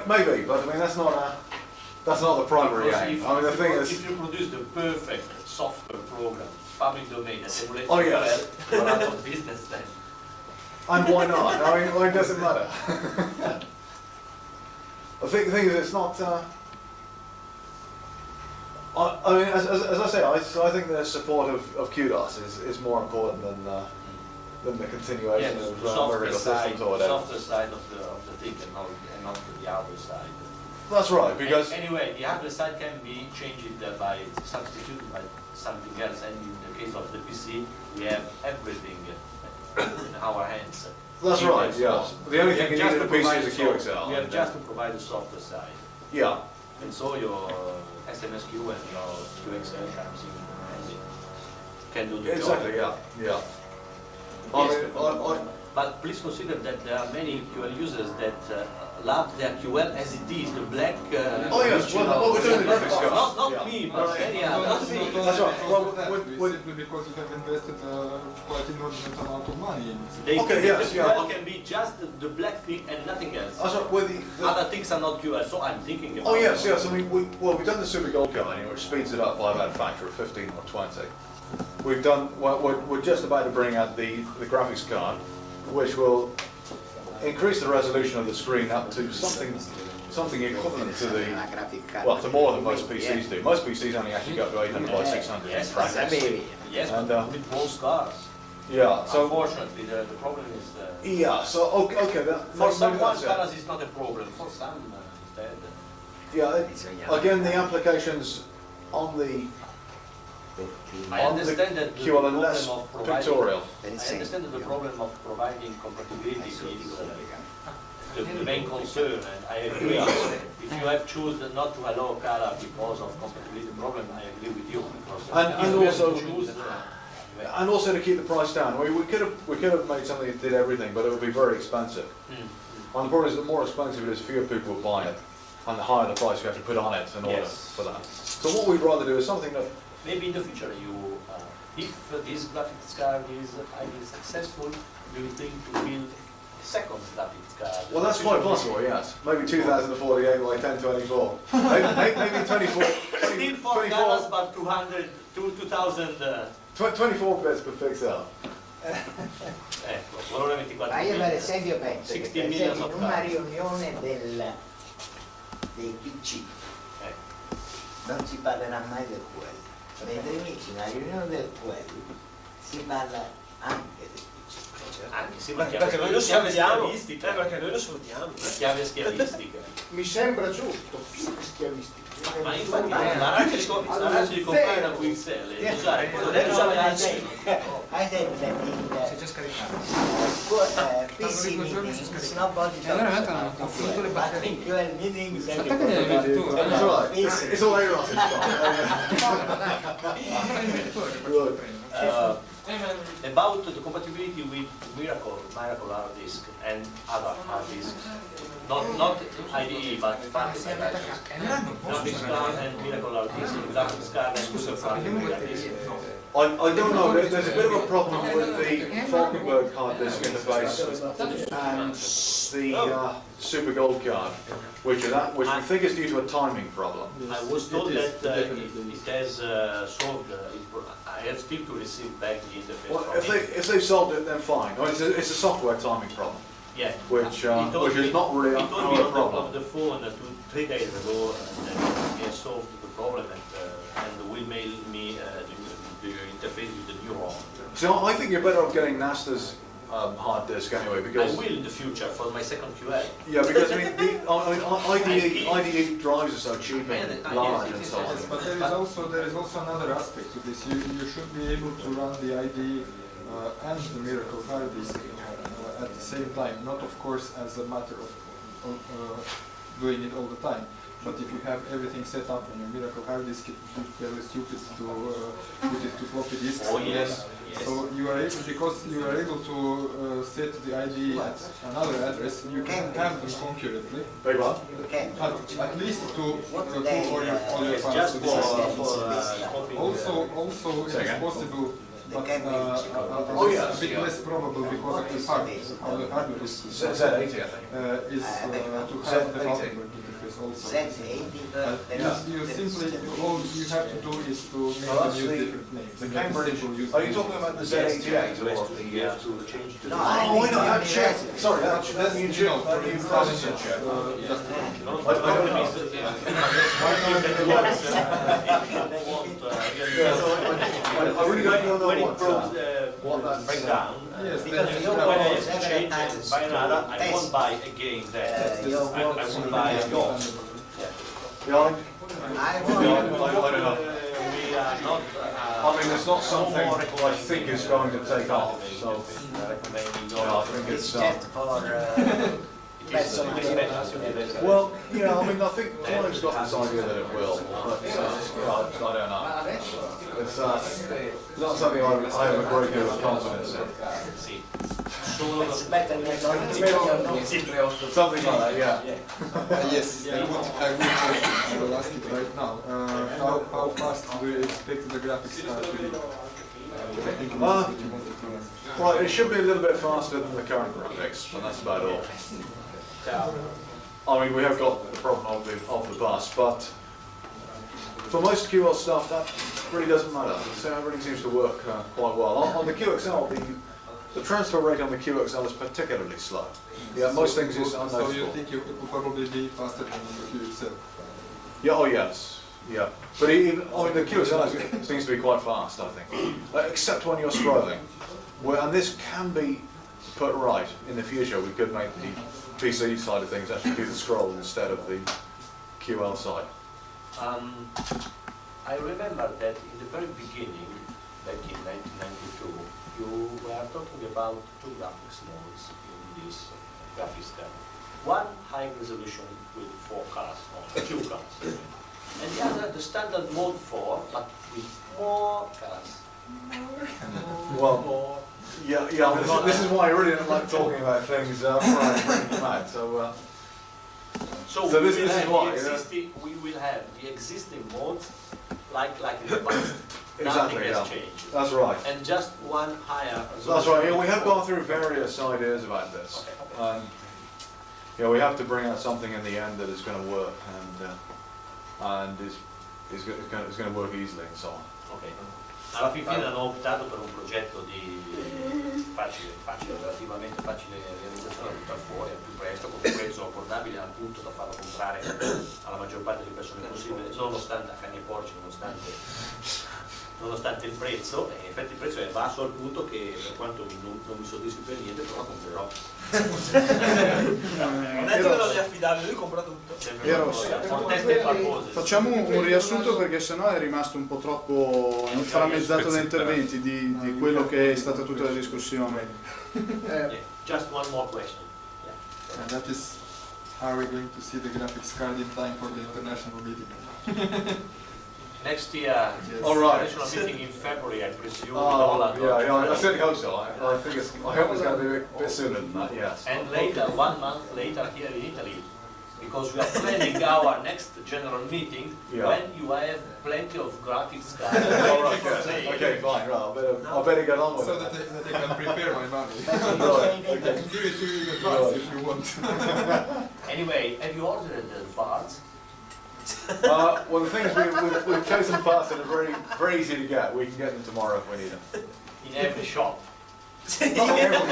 Maybe, but I mean that's not the primary Because aim. I mean the thing is, if you produce the perfect software program, public domain that emulates Oh, yes. you are out of business then. and why not? I mean, it doesn't matter. The thing is, it's not. I mean, as I say, I think the support of QDOS is more important than the continuation Yes, of the software Miracle side, systems or whatever. software side of the thing, and not the hardware side. That's right, because Anyway, the hardware side can be changed by substituted by something else, and in the case of the PC, we have everything in our hands. that's right. Yes, the only thing you need in a PC is a QXL. We have just to provide the software side, Yeah. and so your SMSQ and your QXL comes in handy. Can do the Exactly. job. Yeah. Yes, but please consider that there are many QL users that love their QL as it is, the black. Oh yes, well, we're doing the graphics cards. Not Yeah. me, but many others. That's right. Well, Simply because you have invested quite inordinate amount of money in it. They Okay, think yes, the yeah. QL can be just the black thing and nothing else. That's right. Well, Other things are not QL, so I'm thinking about oh yes. I mean, we've done the Super Gold card, which speeds it up by about a factor of 15 or 20. We've done. We're just about to bring out the graphics card, which will increase the resolution of the screen up to something equivalent to to more than most PCs do. Most PCs only actually go up to 800 by 600 in practice. Yes, And, but with most cars. yeah, so, Unfortunately, the problem is yeah, so, okay, that, for maybe someone that's it. cars is not a problem. For some, instead. Yeah, again, the applications on the I on the understand that the queue are problem less of providing. pictorial. I understand that the problem of providing compatibility is the main concern, and I agree. If you have chosen not to allow color because of compatibility problem, I agree with you. Because And if you have also- to choose, And also to keep the price down. We could have made something that did everything, but it would be very expensive. And the problem is the more expensive it is, fewer people will buy it, and the higher the price you have to put on it in order Yes. for that. So what we'd rather do is something that, maybe in the future, if this graphics card is highly successful, you think to build a second graphics card. well, that's quite possible, yes. Maybe 2048 by 1024. Maybe 24. Still $4, but 2000. 24 bits per pixel. Ecco, valore 24 Ma io per bit. esempio penso che 60 per million esempio of in una cards. riunione dei PC Ecco. non si parlerà mai del quello, mentre invece in una riunione del quello si parla anche del PC. Anche se Perché noi lo chiave sfruttiamo, schiavistica. perché noi lo sfruttiamo. La chiave schiavistica. Mi sembra giusto, più schiavistico. Ma infatti la razza di comprare una QXL e usare quello che usava la Hai detto Si è già scaricato. PC meetings, nobody E allora talks hanno about finito le but batterie. in QL meetings Aspetta che devi vedere tu. It's all right. It's all erotic. Good. about the compatibility with miracle hard disk and other hard disks. Not IDE, but graphics card and miracle hard disk, graphics card and user hard disk. I don't know, there's a bit of a problem with the Falkenberg hard disk interface and the Super Gold card, which we think is due to a timing problem. I was told that it has solved. I have still to receive back the interface. Well, from it. if they've solved it, then fine. Well, it's a software timing problem, Yeah. which He told is me- not really he told me our on problem. the phone 3 days ago that he has solved the problem and will mail me the interface with the new ROM. So I think you're better off getting NASTA's hard disk anyway, I because will in the future for my second QA. yeah, because I mean, IDE drives are so cheap and large and so on. Yes, but there is also another aspect to this. You should be able to run the IDE and the Miracle hard disk at the same time. Not, of course, as a matter of doing it all the time. But if you have everything set up on your Miracle hard disk, it would be fairly stupid to put it to floppy disks. Oh, and yes, then- yes. So you are able, because you are able to set the IDE at another address, you can have them concurrently. Big one. Okay. At least to What pull they, all your It's files just to the for system. copying. Also it is possible, but Oh, yes, a bit yeah. less probable because of the hardware. How the hardware is Z80, I think. is to have the Falkenberg interface also. You simply, all you have to do is to make Well, them that's use the- different names. The Make them Cambridge. simple use Are you names. talking about the Z88 or the? No, Oh, I know that chip. Sorry, that new chip, No, that new processor chip. just No, I don't know. I really don't know when it what that's, breaks down, Yes, because then you you know have when I all- have to change and buy another, I won't buy again that. I won't buy a go. yeah, I I don't know. We are not. I mean, it's not something I think is going to take off, so, yeah, I think it's, just for well, yeah, I mean, I think Clive's got this idea that it will, but, I don't know. It's not something I have a great deal of confidence in. it's better than Something like that, yeah. Yes, I will ask it right now. How fast do you expect the graphics card to be? I think it Uh, is what you wanted to ask. Well, it should be a little bit faster than the current graphics, but that's about all. I mean, we have got the problem of the bus, but for most QL stuff, that really doesn't matter. So everything seems to work quite well. On the QXL, the transfer rate on the QXL is particularly slow. Yeah, most things is So you unnoticeable. think it will probably be faster than the QXL? Yeah, oh yes. Yeah, but even, I mean, the QSL seems to be quite fast, I think, except when you're scrolling. And this can be put right in the future. We could make the PC side of things actually do the scroll instead of the QL side. I remember that in the very beginning, back in 1992, you were talking about two graphics modes in this graphics card. One high resolution with 4 colors, or 2 colors, and the other the standard mode 4, but with more colors. Well, yeah. I mean, this is why I really don't like talking about things mad. So this is why we will have the existing modes like in the past. Exactly, Nothing has yeah. changed. That's right. And just one higher resolution. That's right. Yeah, we have gone through various ideas about this. Okay. We have to bring out something in the end that is going to work and is going to work easily and so on. Ok. Alla fine hanno optato per un progetto di relativamente facile realizzazione da buttare fuori al più presto, con un prezzo abbordabile al punto da farlo comprare alla maggior parte delle persone possibile, nonostante a cani e porci, nonostante il prezzo, e in effetti il prezzo è basso al punto che per quanto non mi soddisfi per niente, però la comprerò. Non è che non è affidabile, lui compra tutto. Facciamo un riassunto perché sennò è rimasto un po' troppo inframmezzato da interventi di quello che è stata tutta la discussione. Just one more question. And that is, how are we going to see the graphics card in time for the international meeting? Next year, All right. international meeting in February, I presume. I certainly hope so. I hope it's going to be a bit sooner than that. Yes. And later, 1 month later, here in Italy, because we are planning our next general meeting when you have plenty of graphics cards. All right. Okay. Fine. Right. I better get on with So it. that they can prepare my money. Right. I can give it to you in advance if you want. Anyway, have you ordered the parts? Well, the thing is, we've chosen parts that are very easy to get. We can get them tomorrow if we need them. In every shop. Not every shop.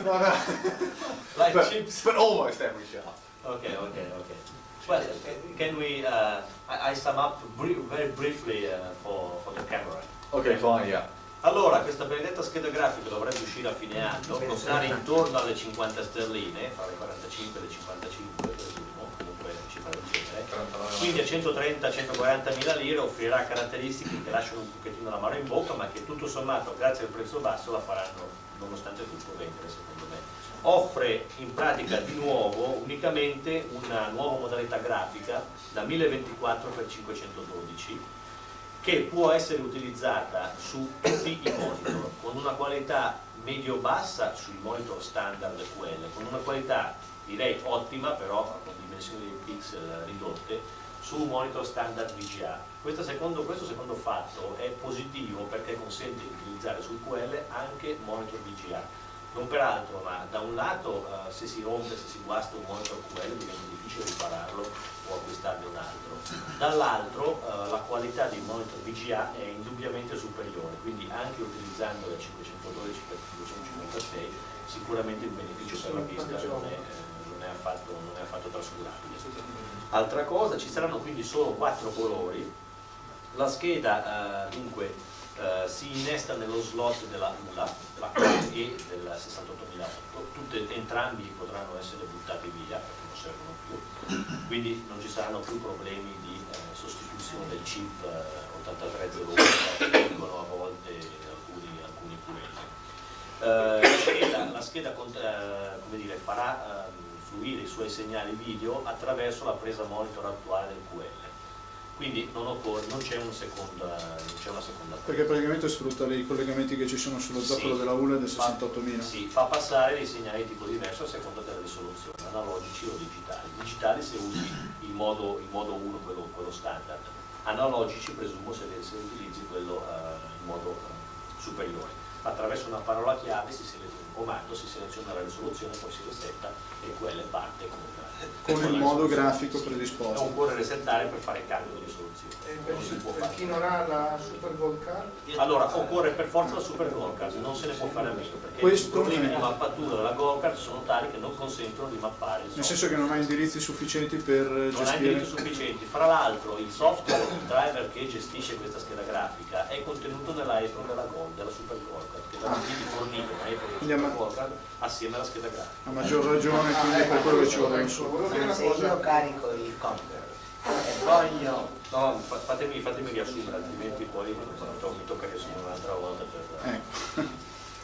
No. Like chips. But almost every shop. Okay. Well, can we, I sum up very briefly for the camera. Okay, fine, yeah. Allora, questa benedetta scheda grafica dovrebbe uscire a fine anno, costare intorno alle 50 sterline, fra le 45 e le 55, presumo, comunque cifra del genere. Quindi a 130-140 mila lire offrirà caratteristiche che lasciano un pochettino l'amaro in bocca, ma che tutto sommato, grazie al prezzo basso, la faranno nonostante tutto vendere, secondo me. Offre in pratica di nuovo unicamente una nuova modalità grafica da 1024x512 che può essere utilizzata su tutti i monitor con una qualità medio-bassa sui monitor standard QL, con una qualità direi ottima però con dimensioni dei pixel ridotte su monitor standard VGA. Questo secondo fatto è positivo perché consente di utilizzare sul QL anche monitor VGA. Non peraltro, ma da un lato se si rompe, se si guasta un monitor QL diventa difficile ripararlo o acquistarne un altro. Dall'altro la qualità dei monitor VGA è indubbiamente superiore, quindi anche utilizzando la 512x256 sicuramente il beneficio per la vista non è affatto trascurabile. Altra cosa, ci saranno quindi solo 4 colori. La scheda dunque si innesta nello slot della ULA, della Karin e del 68008, entrambi potranno essere buttati via perché non servono più, quindi non ci saranno più problemi di sostituzione del chip 8301 che dicono a volte alcuni purelli. La scheda come dire, farà fluire i suoi segnali video attraverso la presa monitor attuale del QL. Quindi non c'è una seconda perché praticamente sfrutta i collegamenti che ci sono sullo zoccolo della ULA del 68000. Sì, fa passare dei segnali di tipo diverso a seconda della risoluzione, analogici o digitali. Digitali se usi il modo 1, quello standard. Analogici presumo se utilizzi quello in modo superiore. Attraverso una parola chiave si selezionano comando, si seleziona la risoluzione, poi si resetta e quella parte con il modo grafico predisposto. Occorre resettare per fare il cambio di risoluzione. Non si può Per fare. chi non ha la Super Gold Card? Allora, occorre per forza la Super Gold Card, non se ne può fare a meno, perché Questo i problemi è- di mappatura della Gold Card sono tali che non consentono di mappare il Nel software. senso che non ha indirizzi sufficienti per Non ha gestire. indirizzi sufficienti. Fra l'altro il software, il driver che gestisce questa scheda grafica è contenuto nella Apple della Gold, della Super Gold Card, che va quindi fornito con Apple Quindi della Super Gold Card assieme alla scheda grafica. A maggior ragione, quindi è per quello che ci vuole su. Volevo dire una Se io cosa. carico il computer e voglio No, fatemi riassumere, altrimenti poi mi tocca riassumere un'altra volta.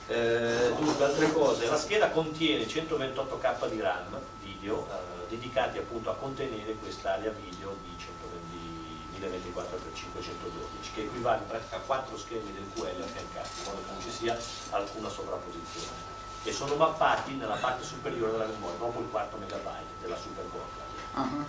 Dunque, altre cose, la scheda contiene 128K di RAM video dedicati appunto a contenere quest'area video di 1024x512, che equivale in pratica a 4 schemi del QL affiancati, in modo che non ci sia alcuna sovrapposizione, e sono mappati nella parte superiore della memoria, dopo il 4 MB della Super Gold.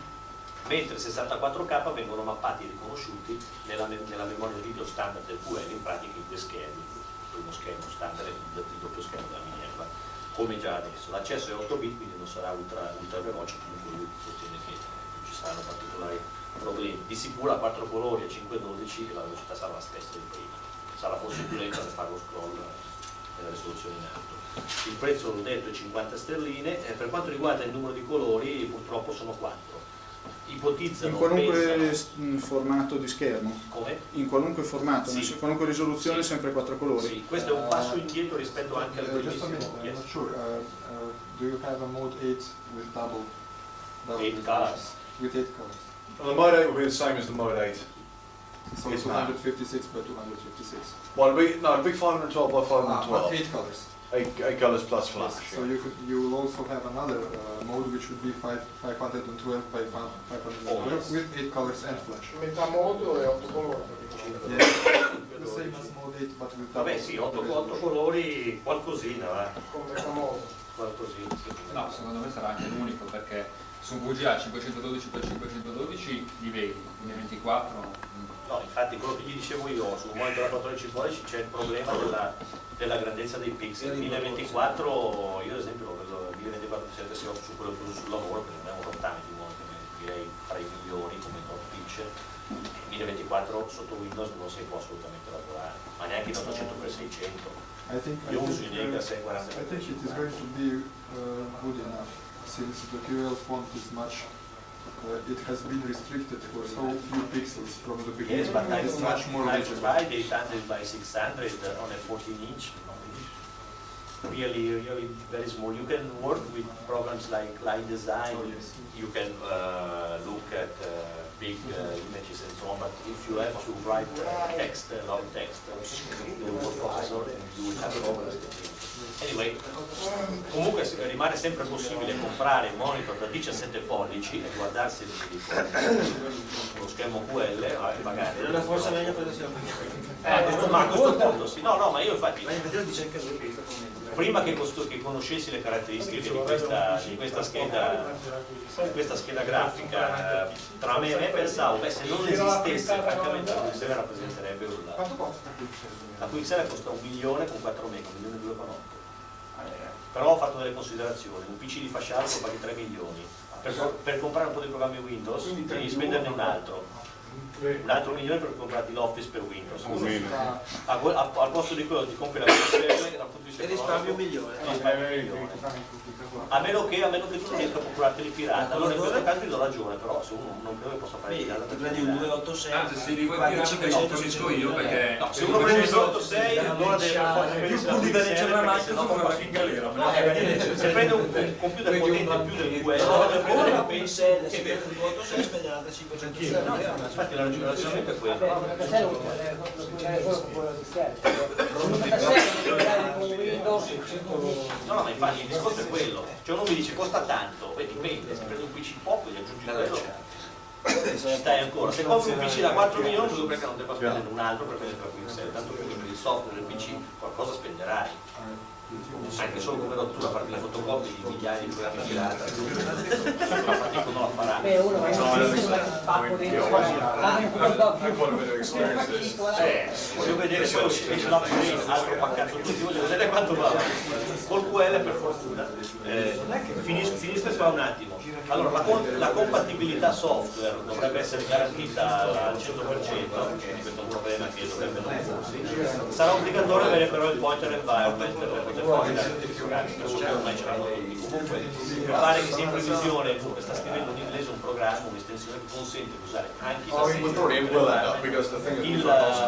Mentre 64K vengono mappati e riconosciuti nella memoria video standard del QL, in pratica in 2 schermi, il primo schermo standard e il doppio schermo della Minerva, come già adesso. L'accesso è 8 bit, quindi non sarà ultra veloce, comunque lui sostiene che non ci saranno particolari problemi. Di sicuro a 4 colori e 512 la velocità sarà la stessa di prima, sarà forse più lenta per fare lo scroll della risoluzione in alto. Il prezzo, l'ho detto, è 50 sterline. Per quanto riguarda il numero di colori, purtroppo sono 4. Ipotizzano, In qualunque pensano, formato di schermo? come? In qualunque formato, Sì. in qualunque risoluzione, Sì. sempre 4 colori? Sì, questo è un passo indietro rispetto anche al Just a minute, primissimo. I'm Yes. not sure. Do you have a mode 8 with double 8 colors. With 8 colors. Well, the Mode 8 will be the same as the Mode 8. So It's not. 256 by 256. Well, it'll be 512 by But 512. 8 colors. Eight colours plus flash. So you will also have another mode which would be 512 by 512 yes. with 8 colors and flash. Metà modo e 8 colori praticamente. Yeah. The same as mode 8 but with double. Vabbè sì, 8 colori, qualcosina, va. Con metà modo. Qualcosina, sì. No, secondo me sarà anche l'unico perché su VGA 512x512 li vedi, quindi 24. No, infatti quello che gli dicevo io, sul monitor da 14 pollici c'è il problema della grandezza dei pixel. 1024, io ad esempio lo vedo 1024 se ho su quello che uso sul lavoro, perché non è un rottame di monitor, direi fra i migliori come top pitch. 1024 sotto Windows non si può assolutamente lavorare, ma neanche in 800x600. Io uso in Lega 640. I think it is going to be good enough since the QL font is much. It has been restricted for so few pixels from the beginning. Yes, but It's much more I've legible. tried 800 by 600 on a 14-inch. Really very small. You can work with programs like Line Design. Oh, yes. You can look at big images and so on. But if you have to write text, a lot of text, the word processor, you will have problems. Anyway, comunque rimane sempre possibile comprare un monitor da 17 pollici e guardarsi lo schermo QL, magari. Non è forse meglio prendersi la Ma a questo punto sì, no, ma io infatti prima. Dice anche lui. prima che conoscessi le caratteristiche di questa scheda grafica, tra me e me pensavo, beh, se non esistesse, francamente la QXL rappresenterebbe un... La QXL costa 1 milione con 4 mega, 1 milione e 2 con 8. Però ho fatto delle considerazioni, un PC di fasciato lo paghi 3 milioni, per comprare un po' di programmi Windows devi spenderne un altro milione per comprarti l'Office per Windows. Al posto di quello ti compri la QXL dal punto di vista E risparmi economico, 1 milione. a meno che tu non riesca a procurarteli pirata. Allora in questo caso ti do ragione, però se uno non credo che possa fare pirata, Ti prendi un 286. Anzi, se li vuoi pirata lo fornisco io perché... no, se uno prende il 286 allora deve Più punti da leggere la macchina, no, come va in galera. se prende un computer potente più del QL, Ora penso pensare se per il 286 spende altre 500 euro. infatti il ragionamento è quello. No, ma infatti il discorso è quello, cioè uno mi dice costa tanto, beh dipende, se prendi un PC poco gli aggiungi quello. ci stai ancora. Se compri un PC da 4 milioni, tu perché non debba spendere un altro per prendere il Pixel, tanto più che per il software del PC qualcosa spenderai. Anche solo come rottura, farti le fotocopie di migliaia di programmi pirata, ma fatico non la farà. Beh, uno va in pacco dentro, voglio vedere poi esce l'upgrade, altro paccato tutti, voglio vedere quanto va. Col QL per fortuna. Finisco qua un attimo. Allora, la compatibilità software dovrebbe essere garantita al 100%, questo è un problema che dovrebbe non porsi. Sarà obbligatorio avere però il pointer environment per poter fare i certificati, che ormai ce l'hanno tutti. Comunque, mi pare che sia in previsione, comunque sta scrivendo in inglese un programma, un'estensione che consente di usare anche il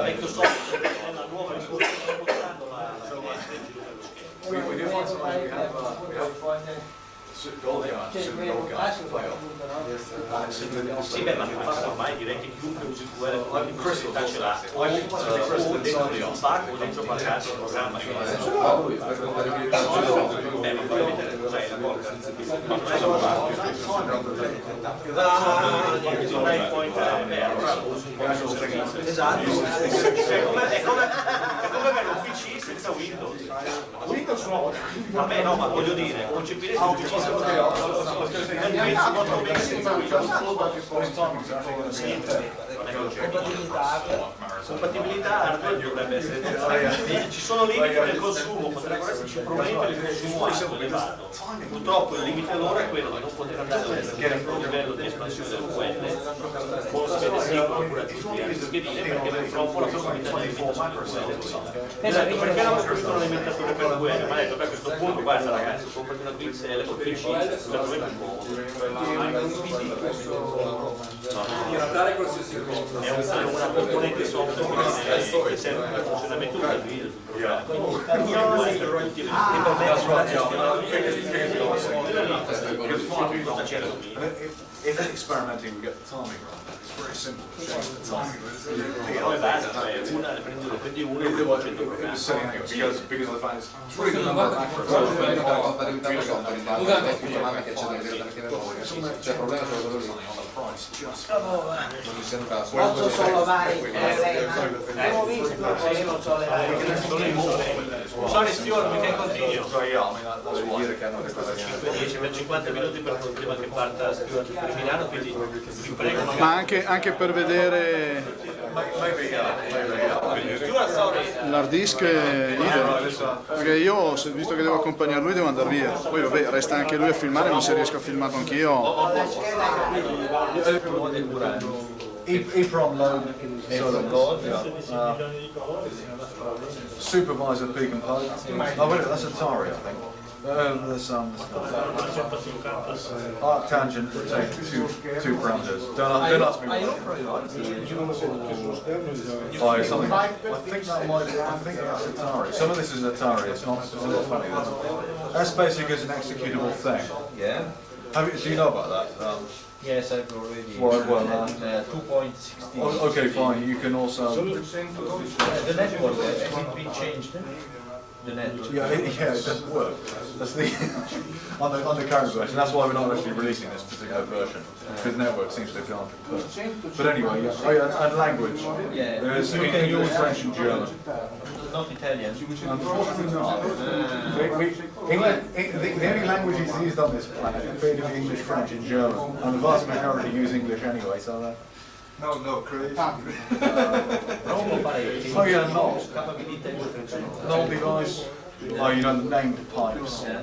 vecchio software è una nuova risoluzione portando la finestra in giro per lo schermo. Sì, beh, ma ormai direi che chiunque usi il QL con qualche possibilità ce l'ha, o dentro un pack o dentro paccato il programma. Beh, ma poi vedere cos'è la porca. Ma non è non hai il pointer, beh, allora usi un po'. Esatto, è come avere un PC senza Windows. Windows no. Vabbè, no, ma voglio dire, concepiresti un PC compatibilità hardware dovrebbe essere necessaria. Ci sono limiti nel consumo, potrebbero esserci problemi per il consumo alto elevato. Purtroppo il limite loro è quello di non poter andare a un livello di espansione del QL con schede singole oppure aggiunti alle schedine, perché purtroppo la possibilità di limitazione del QL. Esatto, perché non costruiscono un alimentatore per QL? Ma ha detto, beh, a questo punto guarda ragazzi, comprati una Pixel o PC, per noi è più è una componente software che serve per il funzionamento del video, If they're experimenting, we get the timing right. It's very simple. prendi uno e 200 programmi. Because of the fact it's really the number of macros. C'è problema solo quello lì. Posso sollevare il problema? Ho visto che io non sollevare. Sorry Stuart, mi continuo. Vuol dire che hanno le cose 5-10 per 50 minuti prima che parta Stuart per Milano, quindi vi prego. Ma anche per vedere l'hard disk perché io, visto che devo accompagnare lui, devo andare via. Poi vabbè, resta anche lui a filmare, ma se riesco a filmarlo anch'io. EEPROM load, supervisor P component. Oh wait, that's Atari, I think. There's arc tangent will take two parameters. Don't ask me what. Oh, something. I think that's Atari. Some of this is Atari. It's not. It's a little funny. That's basically an executable thing. Yeah. Do you know about that? Yes, I've already. Well, 2.16. okay, fine. You can also. The network has it been changed? The network. Yeah, it doesn't work. That's the on the current version. That's why we're not actually releasing this particular version, because the network seems to have gone to. But anyway, yeah. Oh, yeah, and language. Yeah. So you can use French and German. Not Italian. Unfortunately not. The only languages used on this planet appear to be English, French, and German, and the vast majority use English anyway. So. No, Croatian. Oh yeah, null. Null device. Oh, you know the named pipes. Yeah.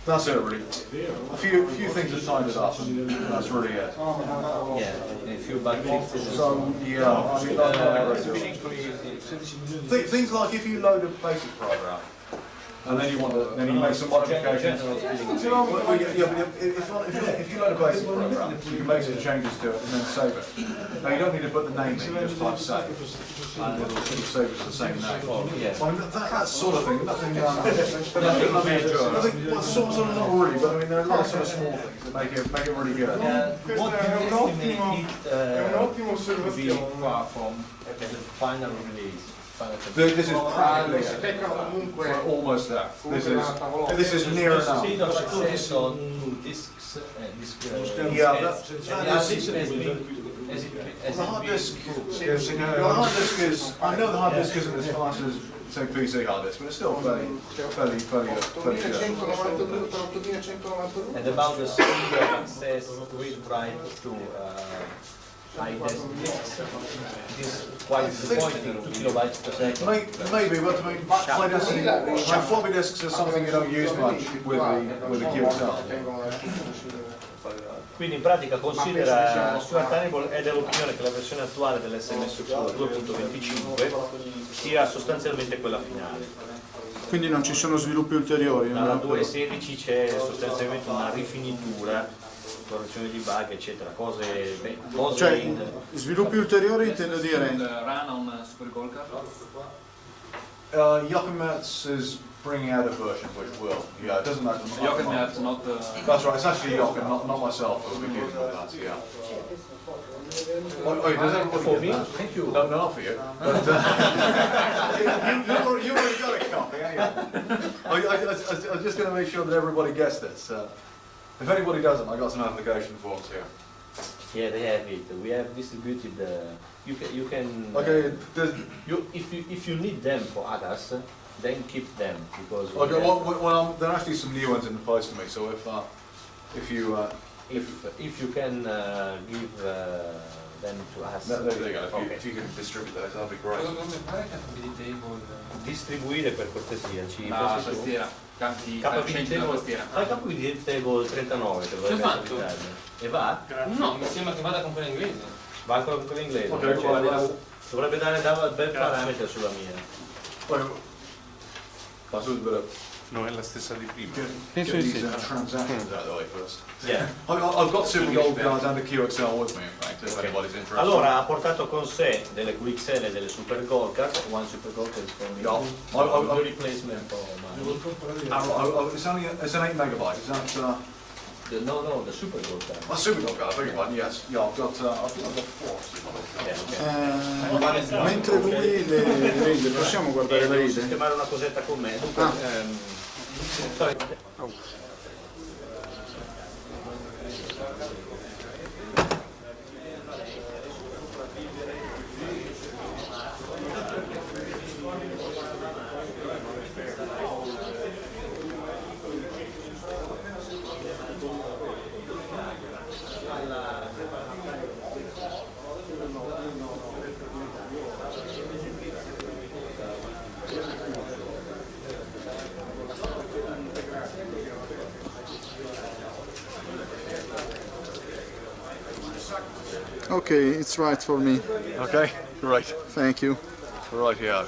That's it really. A few things are tied it up, and that's really it. Yeah, a few bug fixes. So yeah, I mean, things like if you load a basic program, and then you make some modifications. If you load a basic program, you can make some changes to it and then save it. Now you don't need to put the name in, you just type save, and it'll save it to the same name. Yes. I mean, that sort of thing, nothing well, sort of not really, but I mean there are a lot of sort of small things that make it really good. What do you estimate it to be far from the final release? This is practically Si beccano comunque we're almost there. comunque una tavolozza. This is near enough. Sì, no, su discs, Yeah, that- The hard disk, the hard disk is, I know the hard disk isn't as fast as say PC hard disk, but it's still fairly good. 8192 per 8192. And about the speed of access read write to high desk disks, it is quite disappointing, 2 kilobytes per second. maybe, but I mean, floppy disks are something you don't use much with the QXL. Quindi in pratica considera, Stuart Honeyball è dell'opinione che la versione attuale dell'SMS 2.25 sia sostanzialmente quella finale. Quindi non ci sono sviluppi ulteriori? Dalla no? 2.16 c'è sostanzialmente una rifinitura, correzione di bug, eccetera, cose Cioè, sviluppi ulteriori intendo dire... Run on Super Gold Card? Jochen Mertz is bringing out a version which will. Yeah, it doesn't matter. Jochen Mertz, not... That's right, it's actually Jochen, not myself who will be using that, yeah. Oh, does everybody For get me? that? Thank you. No, not for you. But, you already got a copy, anyway. I'm just going to make sure that everybody gets this. If anybody doesn't, I got some application forms here. Yeah, they have it. We have distributed. You can. Okay, if you need them for others, then keep them because. okay. Well, there are actually some new ones in the post for me. So if you if you can give them to us. there you go. Okay. If you can distribute those, that'd be great. Distribuire per cortesia. Ci La passi tu? tastiera, campi Capo al centro della tastiera. Fai capo di table 39 che dovrebbe L'ho essere fatto. l'Italia. E va? No, mi sembra che vada con quella inglese. Va ancora con quella inglese. Ok, Cioè, allora- dovrebbe dare bel parametro sulla mia. That's a bit of Non è la stessa di prima. get these transactions out of the way first. Yeah. I've got Super Gold cards and a QXL with me, in fact, if anybody's interested. Allora ha portato con sé delle QXL e delle Super Gold Card. One Super Gold Card is for me. Yeah. The replacement for mine. It's an 8 megabyte. Is that No, the Super Gold Card. a Super Gold card? I beg your pardon. Yes. Yeah, I think I've got 4 Super Gold cards. Yeah, okay. mentre lui le ride, possiamo guardare le Devo ride? sistemare una cosetta con me. Dunque, sorry. Okay, it's right for me. Okay. Great. Thank you. Right here.